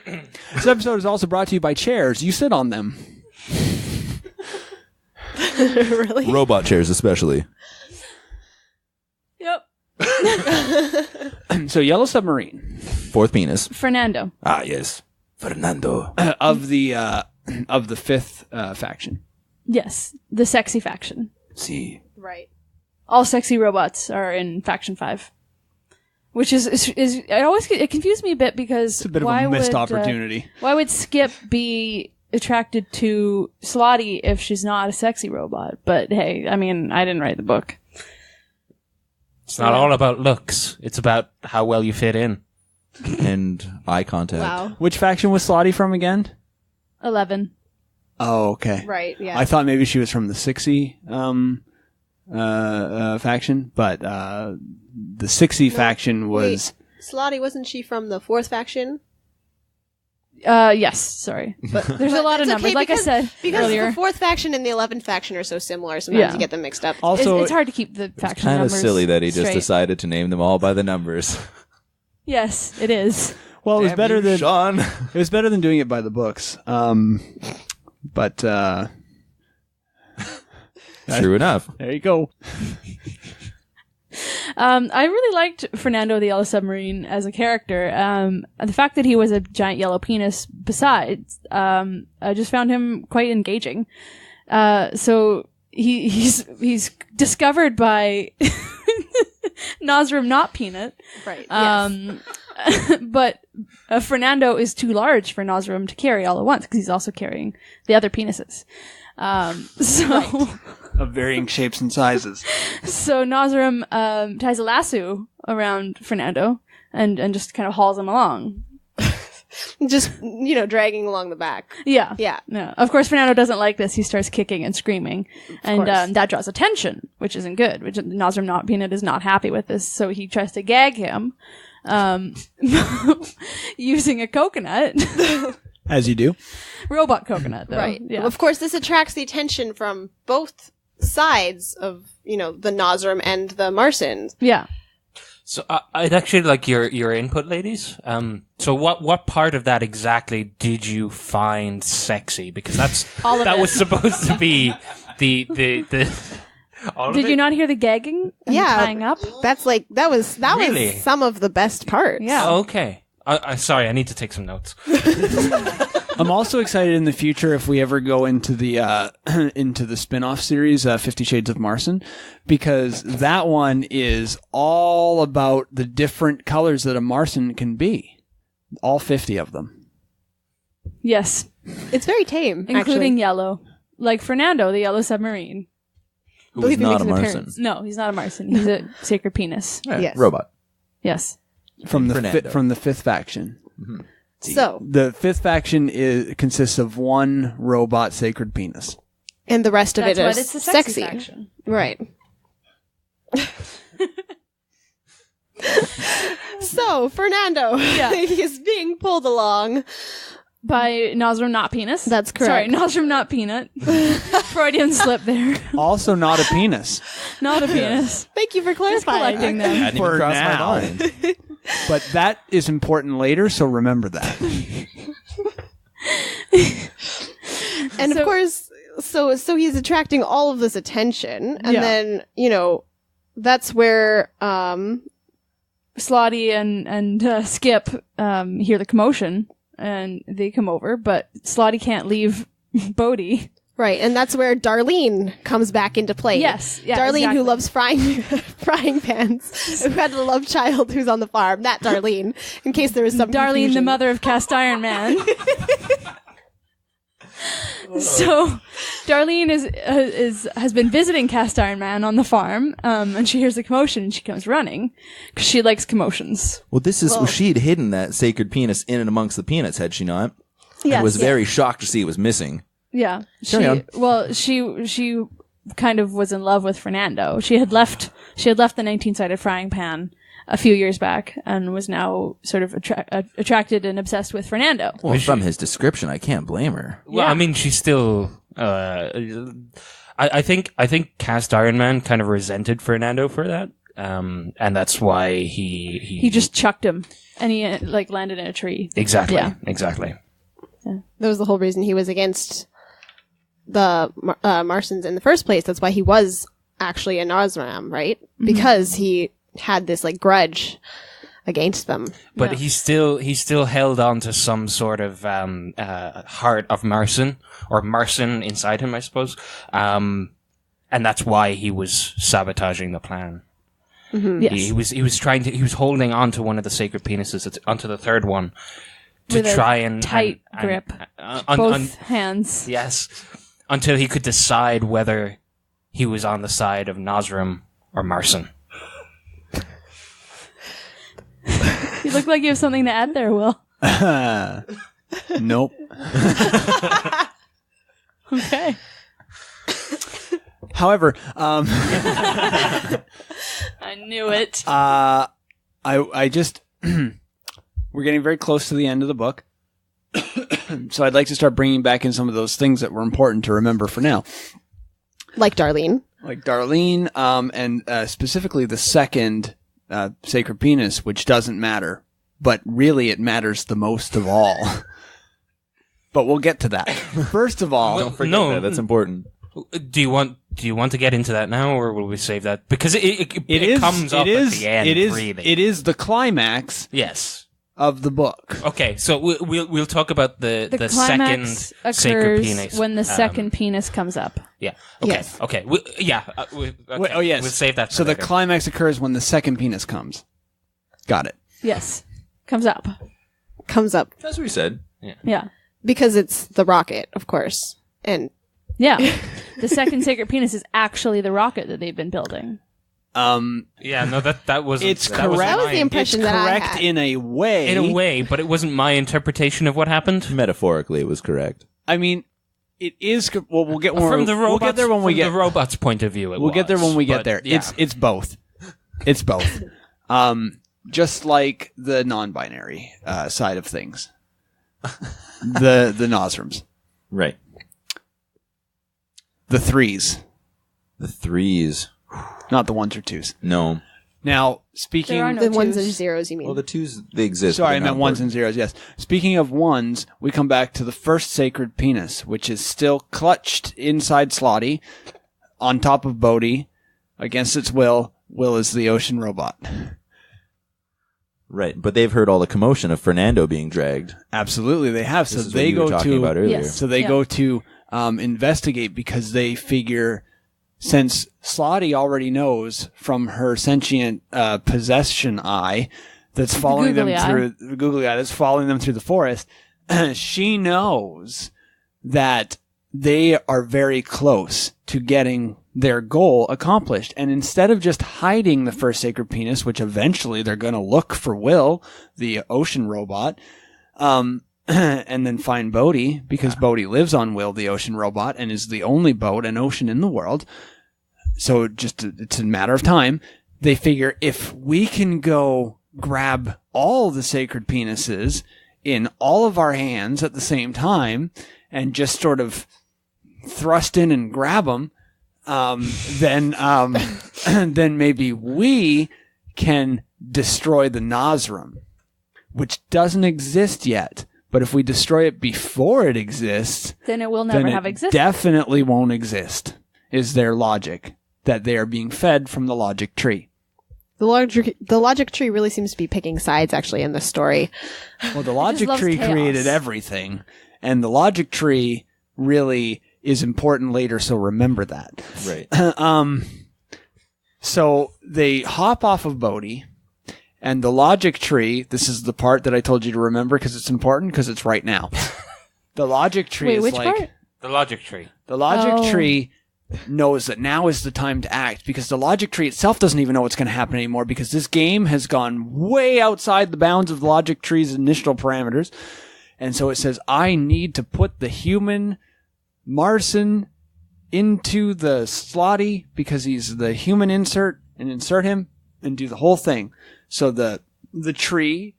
This episode is also brought to you by chairs. You sit on them. Really? Robot chairs, especially. Yep. So Yellow Submarine. Fourth penis. Fernando. Ah, yes. Fernando. Of the fifth faction. Yes. The sexy faction. See. Right. All sexy robots are in Faction 5. Which is it confused me a bit because It's a bit of a missed opportunity. Why would Skip be attracted to Slotty if she's not a sexy robot? But hey, I mean, I didn't write the book. It's not all about looks. It's about how well you fit in. And eye contact. Wow. Which faction was Slotty from again? 11. Oh, okay. Right, yeah. I thought maybe she was from the 60 faction, but the 60 faction was... Slotty, wasn't she from the 4th faction? Yes, sorry. But there's a lot of It's numbers. okay Like I said because earlier. the 4th faction and the 11th faction are so similar, sometimes Yeah. you get them mixed up. Also, It's hard to keep the faction Kind of numbers silly that he just straight. decided to name them all by the numbers. Yes, it is. well, it was Damn better you, than Sean. it was better than doing it by the books. But True enough. there you go. I really liked Fernando the Yellow Submarine as a character. The fact that he was a giant yellow penis besides, I just found him quite engaging. So he's discovered by Nosram not Peanut. Right. But Fernando is too large for Nosram to carry all at once because he's also carrying the other penises. Of varying shapes and sizes. So Nosram ties a lasso around Fernando and just kind of hauls him along. Just, dragging along the back. Yeah. Yeah. No. Of course, Fernando doesn't like this. He starts kicking and screaming. And course. that draws attention, which isn't good. Which Nosram not Peanut is not happy with this. So he tries to gag him using a coconut. As you do. Robot coconut, though. Right. Yeah. Of course, this attracts the attention from both sides of, the Nosram and the Marsons. Yeah. So I'd actually like your input, ladies. So what part of that exactly did you find sexy? Because All of that it. was supposed to be the. All of Did it? you not hear the gagging? And Yeah. tying up. That's like that was Really? some of the best parts. Yeah. Oh, okay. Sorry, I need to take some notes. I'm also excited in the future if we ever go into the spin-off series, 50 Shades of Marson, because that one is all about the different colors that a Marson can be. All 50 of them. Yes, It's very tame, including yellow, like Fernando, the yellow submarine. Who believe was he not a makes an Marson. appearance. No, he's not a Marson. He's a sacred penis. Yeah, Yes. robot. Yes. From the Fernando. from the fifth faction. So, The fifth faction consists of one robot sacred penis. and the rest of That's it what is it's a sexy faction. Right. So, Fernando is being pulled along. By Nosram, not penis. That's Sorry, correct. Nosram, not peanut. Freudian slip there. Also not a penis. Not a penis. Thank you for Just clarifying. collecting them. Hadn't even For crossed my now. mind. But that is important later, so remember that. And So- of course, so he's attracting all of this attention, and Yeah. then that's where Slotty and Skip hear the commotion, and they come over, but Slotty can't leave Bodhi. right, and that's where Darlene comes back into play. Yes, yeah, Darlene, exactly. who loves frying pans, who had a love child who's on the farm. That Darlene, in case there was some Darlene, the confusion. mother of Cast Iron Man. So, Darlene has been visiting Cast Iron Man on the farm, and she hears the commotion and she comes running because she likes commotions. Well, she'd hidden that sacred penis in and amongst the peanuts, had she not? Yes, and was yeah. very shocked to see it was missing. Yeah. Carry on. Well, she kind of was in love with Fernando. She had left the 19-sided frying pan a few years back and was now sort of attracted and obsessed with Fernando. Well, from his description, I can't blame her. Well, Yeah. I mean, she's still. I think Cast Iron Man kind of resented Fernando for that, and that's why He just chucked him and he landed in a tree. exactly Yeah. exactly. That was the whole reason he was against the Marsons in the first place. That's why he was actually a Nosram, right? Mm-hmm. Because he had this grudge against them. But Yeah. he still held on to some sort of heart of Marson or Marson inside him, I suppose, and that's why he was sabotaging the plan. Yes. He was holding on to one of the sacred penises, onto the third one, to With a try and tight and- grip. on- Both on- hands. yes, until he could decide whether he was on the side of Nosram or Marson. You look like you have something to add there, Will. Nope. Okay. However, I knew it. I just we're getting very close to the end of the book, so I'd like to start bringing back in some of those things that were important to remember for now, Like Darlene. like Darlene, and specifically the second sacred penis, which doesn't matter, but really it matters the most of all. But we'll get to that. First of all, Well, Forget no, that. That's important. Do you want to get into that now, or will we save that? Because it comes up at the end. Really, it is the climax yes. of the book. Okay, so we'll talk about the second climax sacred occurs penis when the second penis comes up. Yeah. Okay. Yes. Okay. Okay. Wait, oh yes, We'll save that. For So the later. climax occurs when the second penis comes. Got it. Yes. Comes up. Comes up That's what he said. Yeah. because it's the rocket, of course. And Yeah. The second sacred penis is actually the rocket that they've been building. Yeah. No, that was. It's that correct. That was the my- impression It's that I correct had. in a way. in a way, but it wasn't my interpretation of what happened. Metaphorically, it was correct. I mean, it is. Well, we'll get From the robots, we'll get there when we from get. the robots' point of view. We'll get there when we get but, there. Yeah. It's both. It's both. Just like the non-binary side of things. the Nosrams. Right. The threes, The threes. not the ones or twos. No. Now, speaking... There are no The ones and twos. zeros, you mean? Well, the twos, they exist. Sorry, but I they're meant not ones and important. zeros, yes. Speaking of ones, we come back to the first sacred penis, which is still clutched inside Slotty, on top of Bodhi, against its will. Will is the ocean robot. Right, but they've heard all the commotion of Fernando being dragged. Absolutely, they have. This So is they what you were go talking to... about earlier. Yes. So they Yeah. go to investigate because they figure... Since Slotty already knows from her sentient possession eye that's following them googly eye. through the googly eye that's following them through the forest, she knows that they are very close to getting their goal accomplished. And instead of just hiding the first sacred penis, which eventually they're going to look for Will, the ocean robot, and then find Bodhi, because Bodhi lives on Will, the ocean robot, and is the only boat and ocean in the world. So it's a matter of time. They figure if we can go grab all the sacred penises in all of our hands at the same time and just sort of thrust in and grab them, then maybe we can destroy the Nosram, which doesn't exist yet. But if we destroy it before it exists, Then it will never then have it existed. definitely won't exist, is their logic, that they are being fed from the logic tree. The logic tree really seems to be picking sides, actually, in this story. Well, the logic loves tree chaos. created everything, and the logic tree really is important later, so remember that. Right. So they hop off of Bodhi, and the logic tree, this is the part that I told you to remember because it's important, because it's right now. The logic tree Wait, is which like... part? The logic tree. The logic Oh. tree knows that now is the time to act, because the logic tree itself doesn't even know what's going to happen anymore, because this game has gone way outside the bounds of the logic tree's initial parameters. And so it says, I need to put the human Marson into the Slotty because he's the human insert, and insert him and do the whole thing. So the tree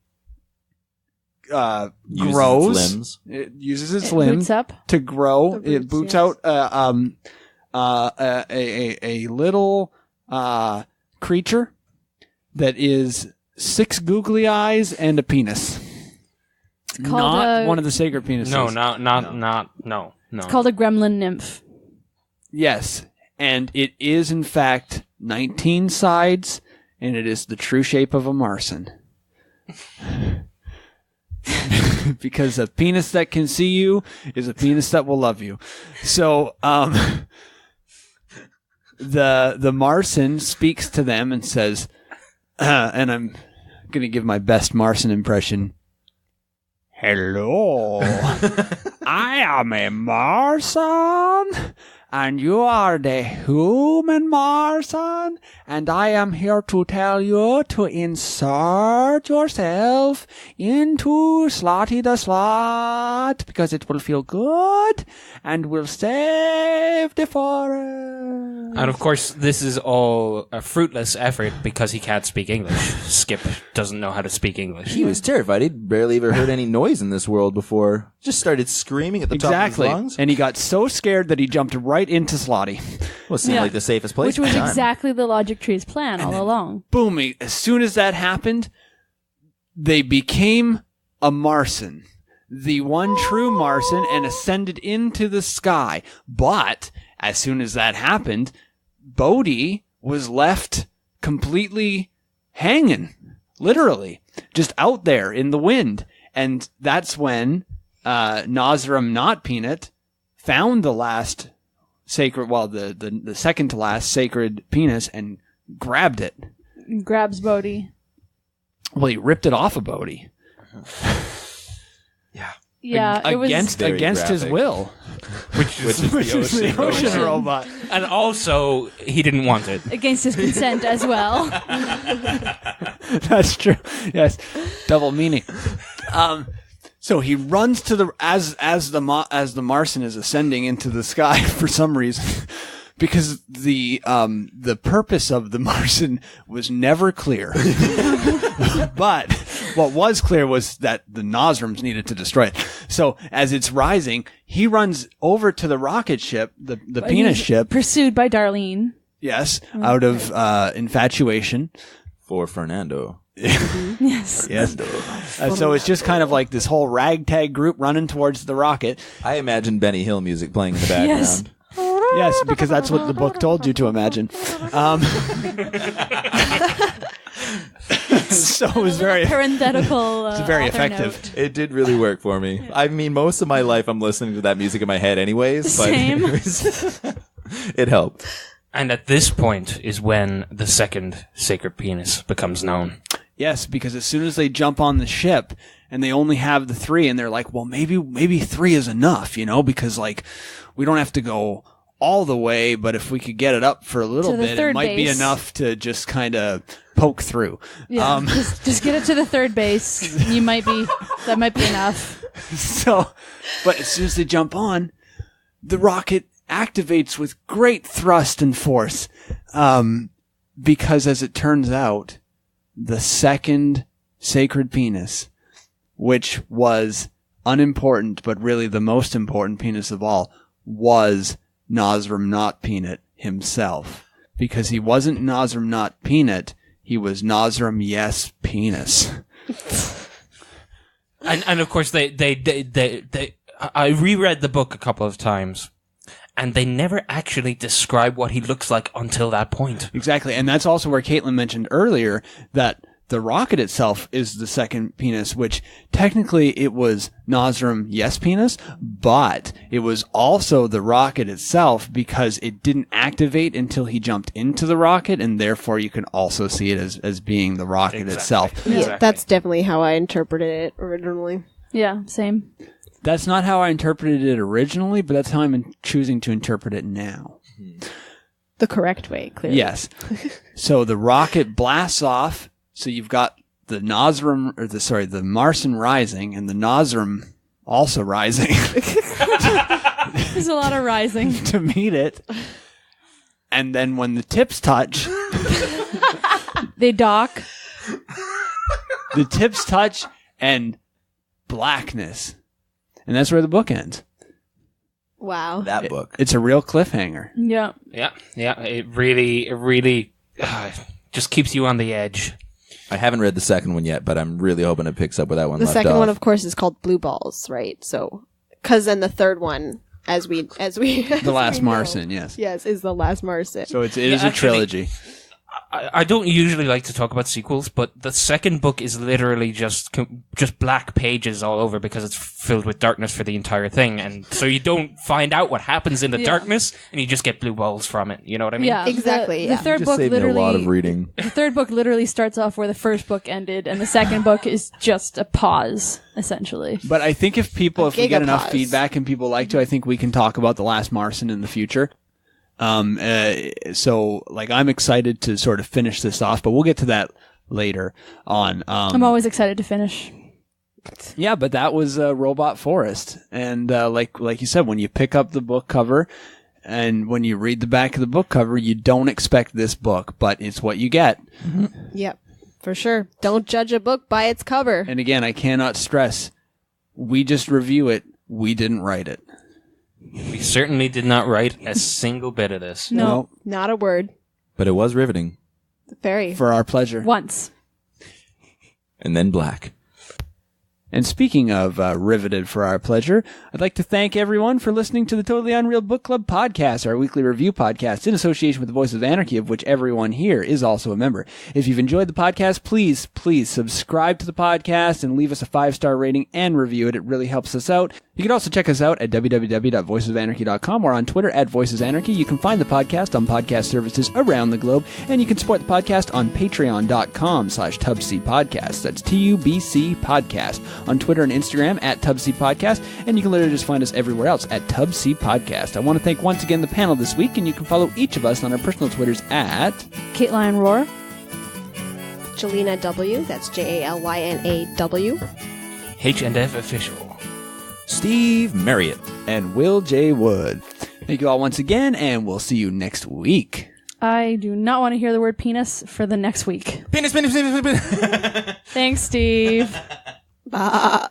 Uses grows. its limbs. It uses its It limbs boots up. to grow. The It roots, boots yes. out a little creature that is 6 googly eyes and a penis. called Not a- one of the sacred penises. No, no. It's called a gremlin nymph. Yes, and it is in fact 19 sides, and it is the true shape of a Marson. Because a penis that can see you is a penis that will love you. So, the Marson speaks to them and says, and I'm going to give my best Marson impression. Hello, I am a Marson, and you are the human Marson, and I am here to tell you to insert yourself into Slotty the Slot, because it will feel good, and will save the forest. And of course, this is all a fruitless effort because he can't speak English. Skip doesn't know how to speak English. He was terrified. He'd barely ever heard any noise in this world before. Just started screaming at the Exactly, top of his lungs. and he got so scared that he jumped right into Slotty. Well, it seemed Yeah. like the safest place. Which was at the time. exactly the logic tree's plan all along. Boom! As soon as that happened, they became a Marson, the one true Marson, and ascended into the sky. But as soon as that happened, Bodhi was left completely hanging, literally, just out there in the wind. And that's when Nosram, not Peanut, found the last sacred, well, the second to last sacred penis and grabbed it. Grabs Bodhi. Well, he ripped it off of Bodhi. Yeah, it was against Very his graphic. will, Which is which is the ocean robot. And also, he didn't want it. against his consent as well. That's true. Yes, double meaning. So he runs to the as the Marson is ascending into the sky for some reason, because the purpose of the Marson was never clear. But what was clear was that the Nosrams needed to destroy it. So as it's rising, he runs over to the rocket ship, the penis He's ship. Pursued by Darlene. Yes, out of infatuation For Fernando. Yes. Yes. So it's just kind of like this whole ragtag group running towards the rocket. I imagine Benny Hill music playing in the background. Yes. Yes, because that's what the book told you to imagine. So it was very, Parenthetical. it's very author effective. note. It did really work for me. I mean, most of my life I'm listening to that music in my head anyways. But Same. it helped. And at this point is when the second sacred penis becomes known. Yes, because as soon as they jump on the ship and they only have the 3, and they're like, well, maybe 3 is enough, because like we don't have to go all the way, but if we could get it up for a little To the bit, it third might be base. enough to just kind of poke through. Yeah. Just get it to the third base. That might be enough. So, but as soon as they jump on, the rocket activates with great thrust and force. Because as it turns out, the second sacred penis, which was unimportant, but really the most important penis of all, was Nosram Not Peanut himself. Because he wasn't Nosram Not Peanut, he was Nosram Yes Penis. And of course I reread the book a couple of times, and they never actually describe what he looks like until that point. Exactly. And that's also where Caitlin mentioned earlier that the rocket itself is the second penis, which technically it was Nosram Yes Penis, but it was also the rocket itself because it didn't activate until he jumped into the rocket, and therefore you can also see it as being the rocket itself. Yeah, that's definitely how I interpreted it originally. Yeah, same. That's not how I interpreted it originally, but that's how I'm choosing to interpret it now. The correct way, clearly. Yes. So the rocket blasts off. So you've got the the Marson rising and the Nosram also rising There's a lot of rising. to meet it. And then when the tips touch, They dock. the tips touch and blackness. And that's where the book ends. Wow. That book. It's a real cliffhanger. Yeah. Yeah. It really just keeps you on the edge. I haven't read the second one yet, but I'm really hoping it picks up where that one The left second off. one, of course, is called Blue Balls, right? So, because then the third one, as we The Last know, Marson, yes. yes, is the Last Marson. So it is a actually- trilogy. I don't usually like to talk about sequels, but the second book is literally just black pages all over because it's filled with darkness for the entire thing, and so you don't find out what happens in the darkness, and you just get blue balls from it. You know what I mean? Yeah. Exactly, The yeah. third Just book saved me a literally. lot of reading. The third book literally starts off where the first book ended, and the second book is just a pause, essentially. But I think if we get enough gigapause. feedback and people like to, I think we can talk about The Last Marson in the future. So like I'm excited to sort of finish this off, but we'll get to that later on. I'm always excited to finish. Yeah, but that was Robot Forest. And like you said, when you pick up the book cover and when you read the back of the book cover, you don't expect this book, but it's what you get. Yep, for sure. Don't judge a book by its cover. And again, I cannot stress, we just review it. We didn't write it. We certainly did not write a single bit of this. No. Not a word. But it was riveting. Very. For our pleasure. Once. And then black. And speaking of riveted for our pleasure, I'd like to thank everyone for listening to the Totally Unreal Book Club podcast, our weekly review podcast in association with the Voice of Anarchy, of which everyone here is also a member. If you've enjoyed the podcast, please subscribe to the podcast and leave us a 5-star rating and review it. It really helps us out. You can also check us out at www.voicesofanarchy.com or on Twitter at voicesanarchy. You can find the podcast on podcast services around the globe, and you can support the podcast on patreon.com/tubcpodcast. That's TUBC podcast. On Twitter and Instagram at TUBC Podcast, and you can literally just find us everywhere else at TUBC Podcast. I want to thank once again the panel this week, and you can follow each of us on our personal Twitters at caitlionroar. Jalynaw W. That's JALYNAW. H&F official. Steve Marriott. and willjwood. Thank you all once again, and we'll see you next week. I do not want to hear the word penis for the next week. Penis. Thanks, Steve. Bah.